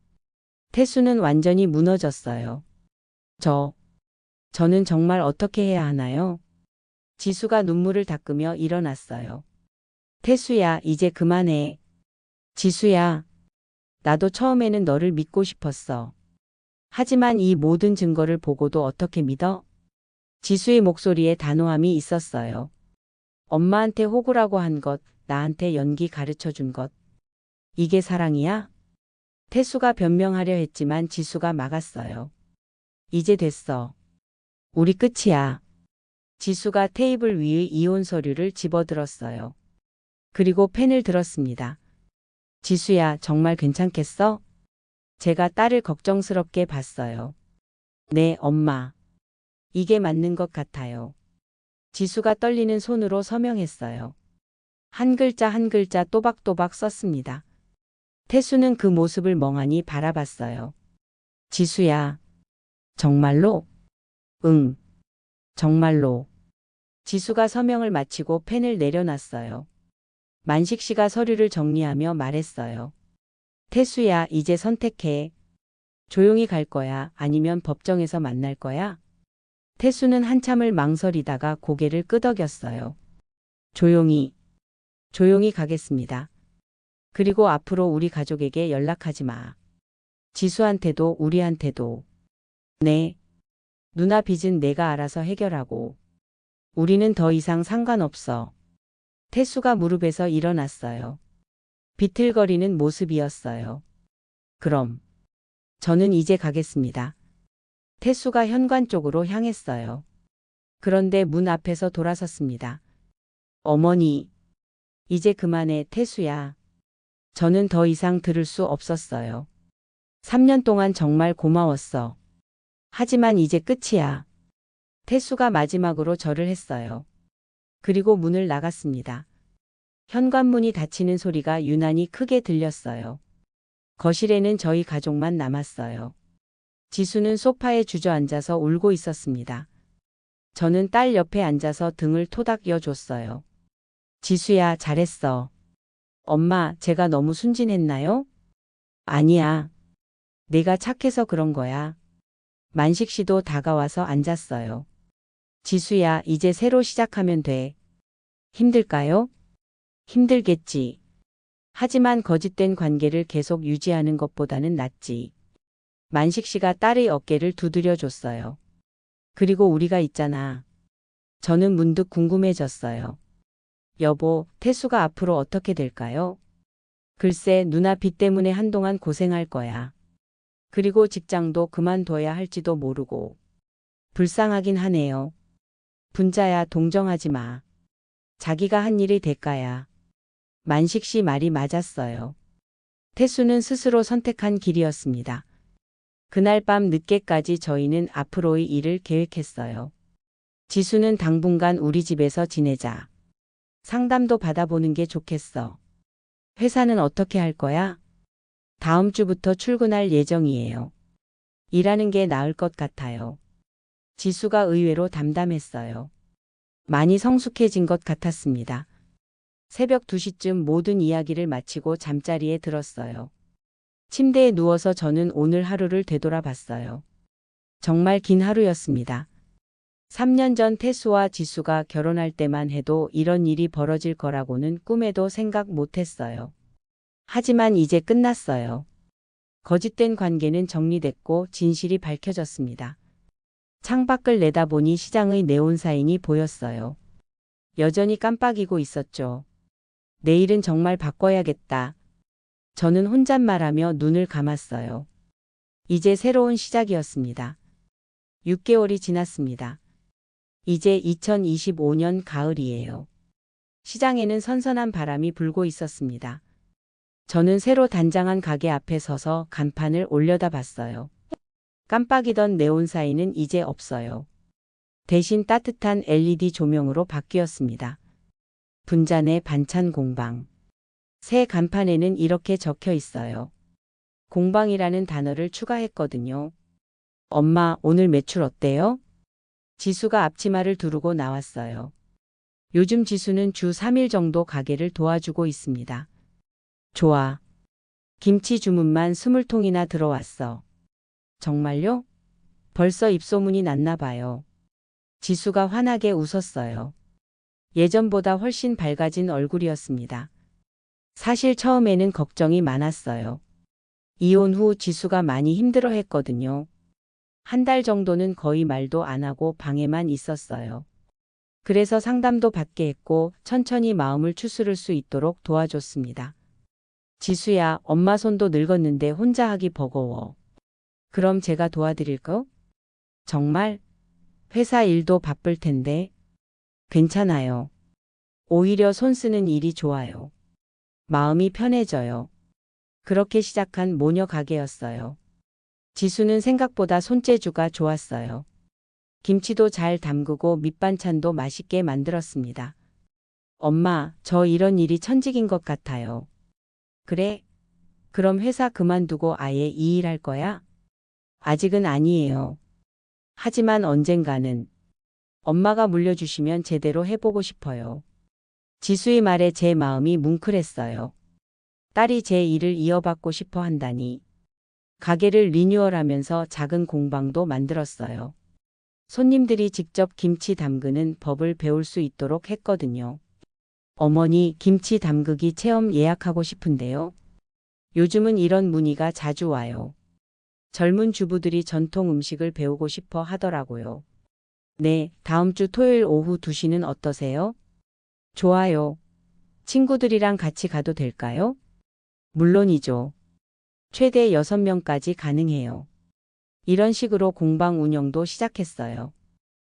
태수는 완전히 무너졌어요. 저는 정말 어떻게 해야 하나요? 지수가 눈물을 닦으며 일어났어요. 태수야, 이제 그만해. 지수야, 나도 처음에는 너를 믿고 싶었어. 하지만 이 모든 증거를 보고도 어떻게 믿어? 지수의 목소리에 단호함이 있었어요. 엄마한테 호구라고 한 것, 나한테 연기 가르쳐 준 것. 이게 사랑이야? 태수가 변명하려 했지만 지수가 막았어요. 이제 됐어. 우리 끝이야. 지수가 테이블 위의 이혼 서류를 집어들었어요. 그리고 펜을 들었습니다. 지수야, 정말 괜찮겠어? 제가 딸을 걱정스럽게 봤어요. 네, 엄마. 이게 맞는 것 같아요. 지수가 떨리는 손으로 서명했어요. 한 글자 한 글자 또박또박 썼습니다. 태수는 그 모습을 멍하니 바라봤어요. 지수야. 정말로? 응. 정말로. 지수가 서명을 마치고 펜을 내려놨어요. 만식 씨가 서류를 정리하며 말했어요. 태수야, 이제 선택해. 조용히 갈 거야? 아니면 법정에서 만날 거야? 태수는 한참을 망설이다가 고개를 끄덕였어요. 조용히 가겠습니다. 그리고 앞으로 우리 가족에게 연락하지 마. 지수한테도 우리한테도. 네. 누나 빚은 내가 알아서 해결하고. 우리는 더 이상 상관없어. 태수가 무릎에서 일어났어요. 비틀거리는 모습이었어요. 그럼 저는 이제 가겠습니다. 태수가 현관 쪽으로 향했어요. 그런데 문 앞에서 돌아섰습니다. 어머니, 이제 그만해, 태수야. 저는 더 이상 들을 수 없었어요. 3년 동안 정말 고마웠어. 하지만 이제 끝이야. 태수가 마지막으로 절을 했어요. 그리고 문을 나갔습니다. 현관문이 닫히는 소리가 유난히 크게 들렸어요. 거실에는 저희 가족만 남았어요. 지수는 소파에 주저앉아서 울고 있었습니다. 저는 딸 옆에 앉아서 등을 토닥여 줬어요. 지수야, 잘했어. 엄마, 제가 너무 순진했나요? 아니야. 내가 착해서 그런 거야. 만식 씨도 다가와서 앉았어요. 지수야, 이제 새로 시작하면 돼. 힘들까요? 힘들겠지. 하지만 거짓된 관계를 계속 유지하는 것보다는 낫지. 만식 씨가 딸의 어깨를 두드려 줬어요. 그리고 우리가 있잖아. 저는 문득 궁금해졌어요. 여보, 태수가 앞으로 어떻게 될까요? 글쎄, 누나 빚 때문에 한동안 고생할 거야. 그리고 직장도 그만둬야 할지도 모르고. 불쌍하긴 하네요. 분자야, 동정하지 마. 자기가 한 일의 대가야. 만식 씨 말이 맞았어요. 태수는 스스로 선택한 길이었습니다. 그날 밤 늦게까지 저희는 앞으로의 일을 계획했어요. 지수는 당분간 우리 집에서 지내자. 상담도 받아보는 게 좋겠어. 회사는 어떻게 할 거야? 다음 주부터 출근할 예정이에요. 일하는 게 나을 것 같아요. 지수가 의외로 담담했어요. 많이 성숙해진 것 같았습니다. 새벽 2시쯤 모든 이야기를 마치고 잠자리에 들었어요. 침대에 누워서 저는 오늘 하루를 되돌아봤어요. 정말 긴 하루였습니다. 3년 전 태수와 지수가 결혼할 때만 해도 이런 일이 벌어질 거라고는 꿈에도 생각 못했어요. 하지만 이제 끝났어요. 거짓된 관계는 정리됐고 진실이 밝혀졌습니다. 창밖을 내다보니 시장의 네온사인이 보였어요. 여전히 깜빡이고 있었죠. 내일은 정말 바꿔야겠다. 저는 혼잣말하며 눈을 감았어요. 이제 새로운 시작이었습니다. 6개월이 지났습니다. 이제 2025년 가을이에요. 시장에는 선선한 바람이 불고 있었습니다. 저는 새로 단장한 가게 앞에 서서 간판을 올려다봤어요. 깜빡이던 네온사인은 이제 없어요. 대신 따뜻한 LED 조명으로 바뀌었습니다. 분잔의 반찬 공방. 새 간판에는 이렇게 적혀 있어요. 공방이라는 단어를 추가했거든요. 엄마, 오늘 매출 어때요? 지수가 앞치마를 두르고 나왔어요. 요즘 지수는 주 3일 정도 가게를 도와주고 있습니다. 좋아. 김치 주문만 20통이나 들어왔어. 정말요? 벌써 입소문이 났나 봐요. 지수가 환하게 웃었어요. 예전보다 훨씬 밝아진 얼굴이었습니다. 사실 처음에는 걱정이 많았어요. 이혼 후 지수가 많이 힘들어 했거든요. 한 달 정도는 거의 말도 안 하고 방에만 있었어요. 그래서 상담도 받게 했고 천천히 마음을 추스를 수 있도록 도와줬습니다. 지수야, 엄마 손도 늙었는데 혼자 하기 버거워. 그럼 제가 도와드릴까? 정말? 회사 일도 바쁠 텐데. 괜찮아요. 오히려 손 쓰는 일이 좋아요. 마음이 편해져요. 그렇게 시작한 모녀 가게였어요. 지수는 생각보다 손재주가 좋았어요. 김치도 잘 담그고 밑반찬도 맛있게 만들었습니다. 엄마, 저 이런 일이 천직인 것 같아요. 그래? 그럼 회사 그만두고 아예 이 일 할 거야? 아직은 아니에요. 하지만 언젠가는 엄마가 물려주시면 제대로 해보고 싶어요. 지수의 말에 제 마음이 뭉클했어요. 딸이 제 일을 이어받고 싶어 한다니. 가게를 리뉴얼하면서 작은 공방도 만들었어요. 손님들이 직접 김치 담그는 법을 배울 수 있도록 했거든요. 어머니, 김치 담그기 체험 예약하고 싶은데요. 요즘은 이런 문의가 자주 와요. 젊은 주부들이 전통 음식을 배우고 싶어 하더라고요. 네, 다음 주 토요일 오후 2시는 어떠세요? 좋아요. 친구들이랑 같이 가도 될까요? 물론이죠. 최대 6명까지 가능해요. 이런 식으로 공방 운영도 시작했어요.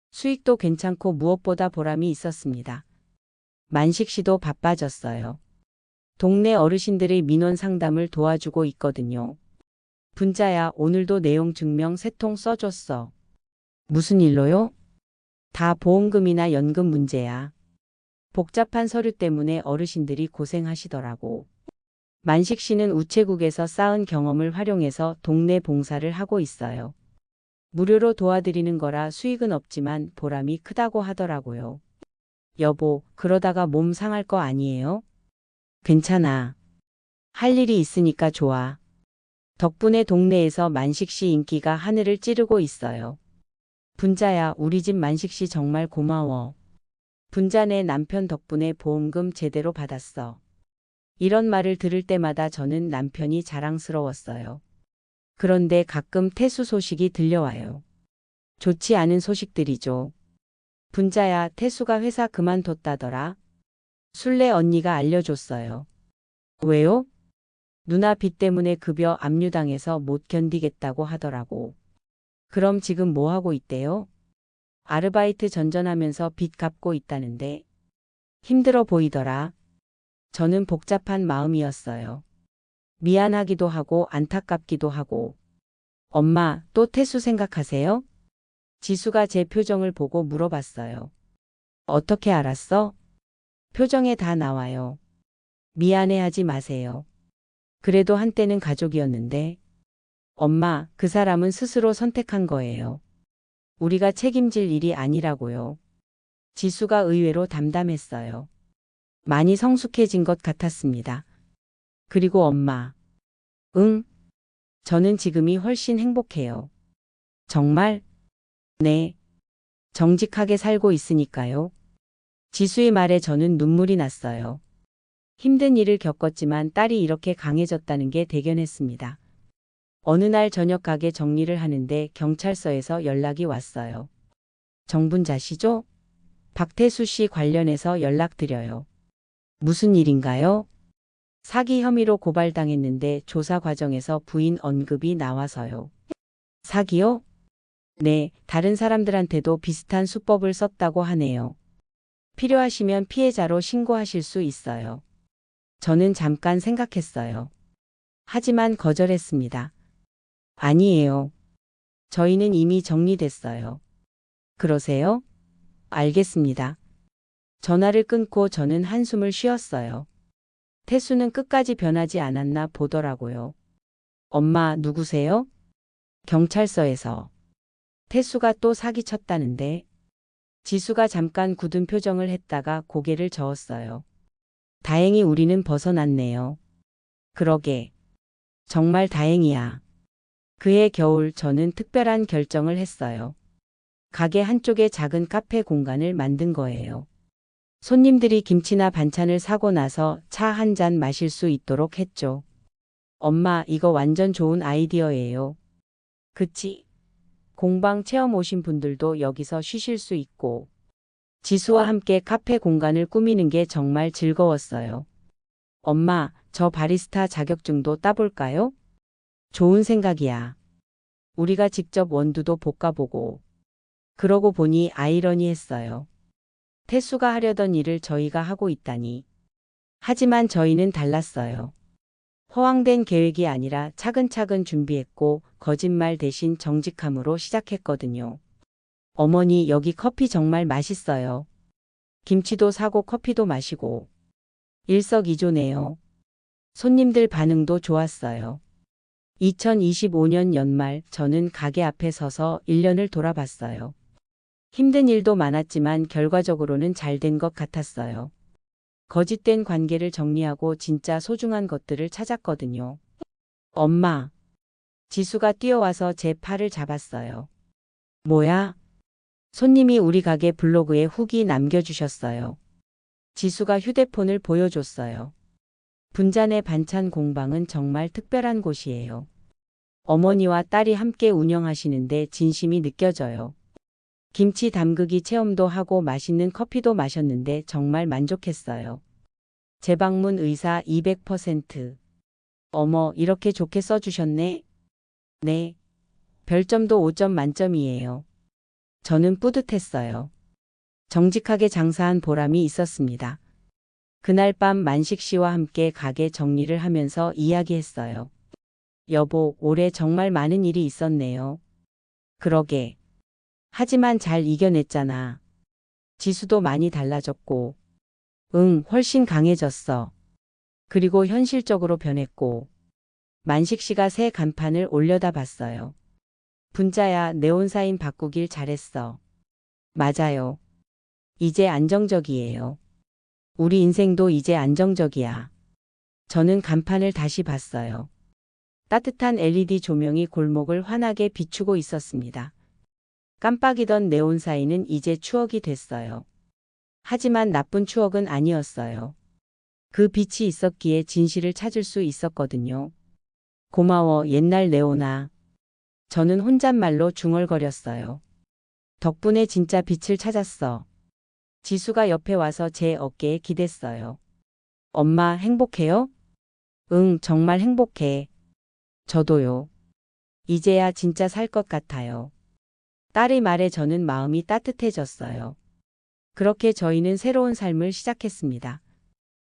수익도 괜찮고 무엇보다 보람이 있었습니다. 만식 씨도 바빠졌어요. 동네 어르신들의 민원 상담을 도와주고 있거든요. 분자야, 오늘도 내용 증명 3통 써줬어. 무슨 일로요? 다 보험금이나 연금 문제야. 복잡한 서류 때문에 어르신들이 고생하시더라고. 만식 씨는 우체국에서 쌓은 경험을 활용해서 동네 봉사를 하고 있어요. 무료로 도와드리는 거라 수익은 없지만 보람이 크다고 하더라고요. 여보, 그러다가 몸 상할 거 아니에요? 괜찮아. 할 일이 있으니까 좋아. 덕분에 동네에서 만식 씨 인기가 하늘을 찌르고 있어요. 분자야, 우리 집 만식 씨 정말 고마워. 분자네 남편 덕분에 보험금 제대로 받았어. 이런 말을 들을 때마다 저는 남편이 자랑스러웠어요. 그런데 가끔 태수 소식이 들려와요. 좋지 않은 소식들이죠. 분자야, 태수가 회사 그만뒀다더라. 술래 언니가 알려줬어요. 왜요? 누나 빚 때문에 급여 압류당해서 못 견디겠다고 하더라고. 그럼 지금 뭐 하고 있대요? 아르바이트 전전하면서 빚 갚고 있다는데. 힘들어 보이더라. 저는 복잡한 마음이었어요. 미안하기도 하고 안타깝기도 하고. 엄마, 또 태수 생각하세요? 지수가 제 표정을 보고 물어봤어요. 어떻게 알았어? 표정에 다 나와요. 미안해하지 마세요. 그래도 한때는 가족이었는데. 엄마, 그 사람은 스스로 선택한 거예요. 우리가 책임질 일이 아니라고요. 지수가 의외로 담담했어요. 많이 성숙해진 것 같았습니다. 그리고 엄마. 응? 저는 지금이 훨씬 행복해요. 정말? 네. 정직하게 살고 있으니까요. 지수의 말에 저는 눈물이 났어요. 힘든 일을 겪었지만 딸이 이렇게 강해졌다는 게 대견했습니다. 어느 날 저녁 가게 정리를 하는데 경찰서에서 연락이 왔어요. 정분자시죠? 박태수 씨 관련해서 연락드려요. 무슨 일인가요? 사기 혐의로 고발당했는데 조사 과정에서 부인 언급이 나와서요. 사기요? 네, 다른 사람들한테도 비슷한 수법을 썼다고 하네요. 필요하시면 피해자로 신고하실 수 있어요. 저는 잠깐 생각했어요. 하지만 거절했습니다. 아니에요. 저희는 이미 정리됐어요. 그러세요? 알겠습니다. 전화를 끊고 저는 한숨을 쉬었어요. 태수는 끝까지 변하지 않았나 보더라고요. 엄마, 누구세요? 경찰서에서. 태수가 또 사기쳤다는데. 지수가 잠깐 굳은 표정을 했다가 고개를 저었어요. 다행히 우리는 벗어났네요. 그러게. 정말 다행이야. 그해 겨울 저는 특별한 결정을 했어요. 가게 한쪽에 작은 카페 공간을 만든 거예요. 손님들이 김치나 반찬을 사고 나서 차 한 잔 마실 수 있도록 했죠. 엄마, 이거 완전 좋은 아이디어예요. 그치? 공방 체험 오신 분들도 여기서 쉬실 수 있고. 지수와 함께 카페 공간을 꾸미는 게 정말 즐거웠어요. 엄마, 저 바리스타 자격증도 따볼까요? 좋은 생각이야. 우리가 직접 원두도 볶아보고. 그러고 보니 아이러니했어요. 태수가 하려던 일을 저희가 하고 있다니. 하지만 저희는 달랐어요. 허황된 계획이 아니라 차근차근 준비했고 거짓말 대신 정직함으로 시작했거든요. 어머니, 여기 커피 정말 맛있어요. 김치도 사고 커피도 마시고. 일석이조네요. 손님들 반응도 좋았어요. 2025년 연말 저는 가게 앞에 서서 1년을 돌아봤어요. 힘든 일도 많았지만 결과적으로는 잘 된 것 같았어요. 거짓된 관계를 정리하고 진짜 소중한 것들을 찾았거든요. 엄마. 지수가 뛰어와서 제 팔을 잡았어요. 뭐야? 손님이 우리 가게 블로그에 후기 남겨주셨어요. 지수가 휴대폰을 보여줬어요. 분잔의 반찬 공방은 정말 특별한 곳이에요. 어머니와 딸이 함께 운영하시는데 진심이 느껴져요. 김치 담그기 체험도 하고 맛있는 커피도 마셨는데 정말 만족했어요. 재방문 의사 200%. 어머, 이렇게 좋게 써주셨네. 네. 별점도 5점 만점이에요. 저는 뿌듯했어요. 정직하게 장사한 보람이 있었습니다. 그날 밤 만식 씨와 함께 가게 정리를 하면서 이야기했어요. 여보, 올해 정말 많은 일이 있었네요. 그러게. 하지만 잘 이겨냈잖아. 지수도 많이 달라졌고. 응, 훨씬 강해졌어. 그리고 현실적으로 변했고. 만식 씨가 새 간판을 올려다 봤어요. 분자야, 네온사인 바꾸길 잘했어. 맞아요. 이제 안정적이에요. 우리 인생도 이제 안정적이야. 저는 간판을 다시 봤어요. 따뜻한 LED 조명이 골목을 환하게 비추고 있었습니다. 깜빡이던 네온사인은 이제 추억이 됐어요. 하지만 나쁜 추억은 아니었어요. 그 빛이 있었기에 진실을 찾을 수 있었거든요. 고마워, 옛날 네온아. 저는 혼잣말로 중얼거렸어요. 덕분에 진짜 빛을 찾았어. 지수가 옆에 와서 제 어깨에 기댔어요. 엄마, 행복해요? 응, 정말 행복해. 저도요. 이제야 진짜 살 것 같아요. 딸의 말에 저는 마음이 따뜻해졌어요. 그렇게 저희는 새로운 삶을 시작했습니다.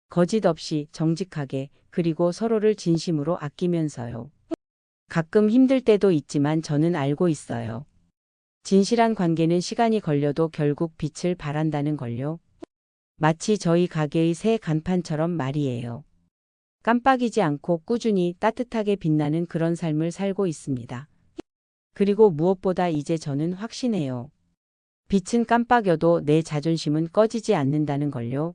거짓 없이 정직하게, 그리고 서로를 진심으로 아끼면서요. 가끔 힘들 때도 있지만 저는 알고 있어요. 진실한 관계는 시간이 걸려도 결국 빛을 발한다는 걸요. 마치 저희 가게의 새 간판처럼 말이에요. 깜빡이지 않고 꾸준히 따뜻하게 빛나는 그런 삶을 살고 있습니다. 그리고 무엇보다 이제 저는 확신해요. 빛은 깜빡여도 내 자존심은 꺼지지 않는다는 걸요.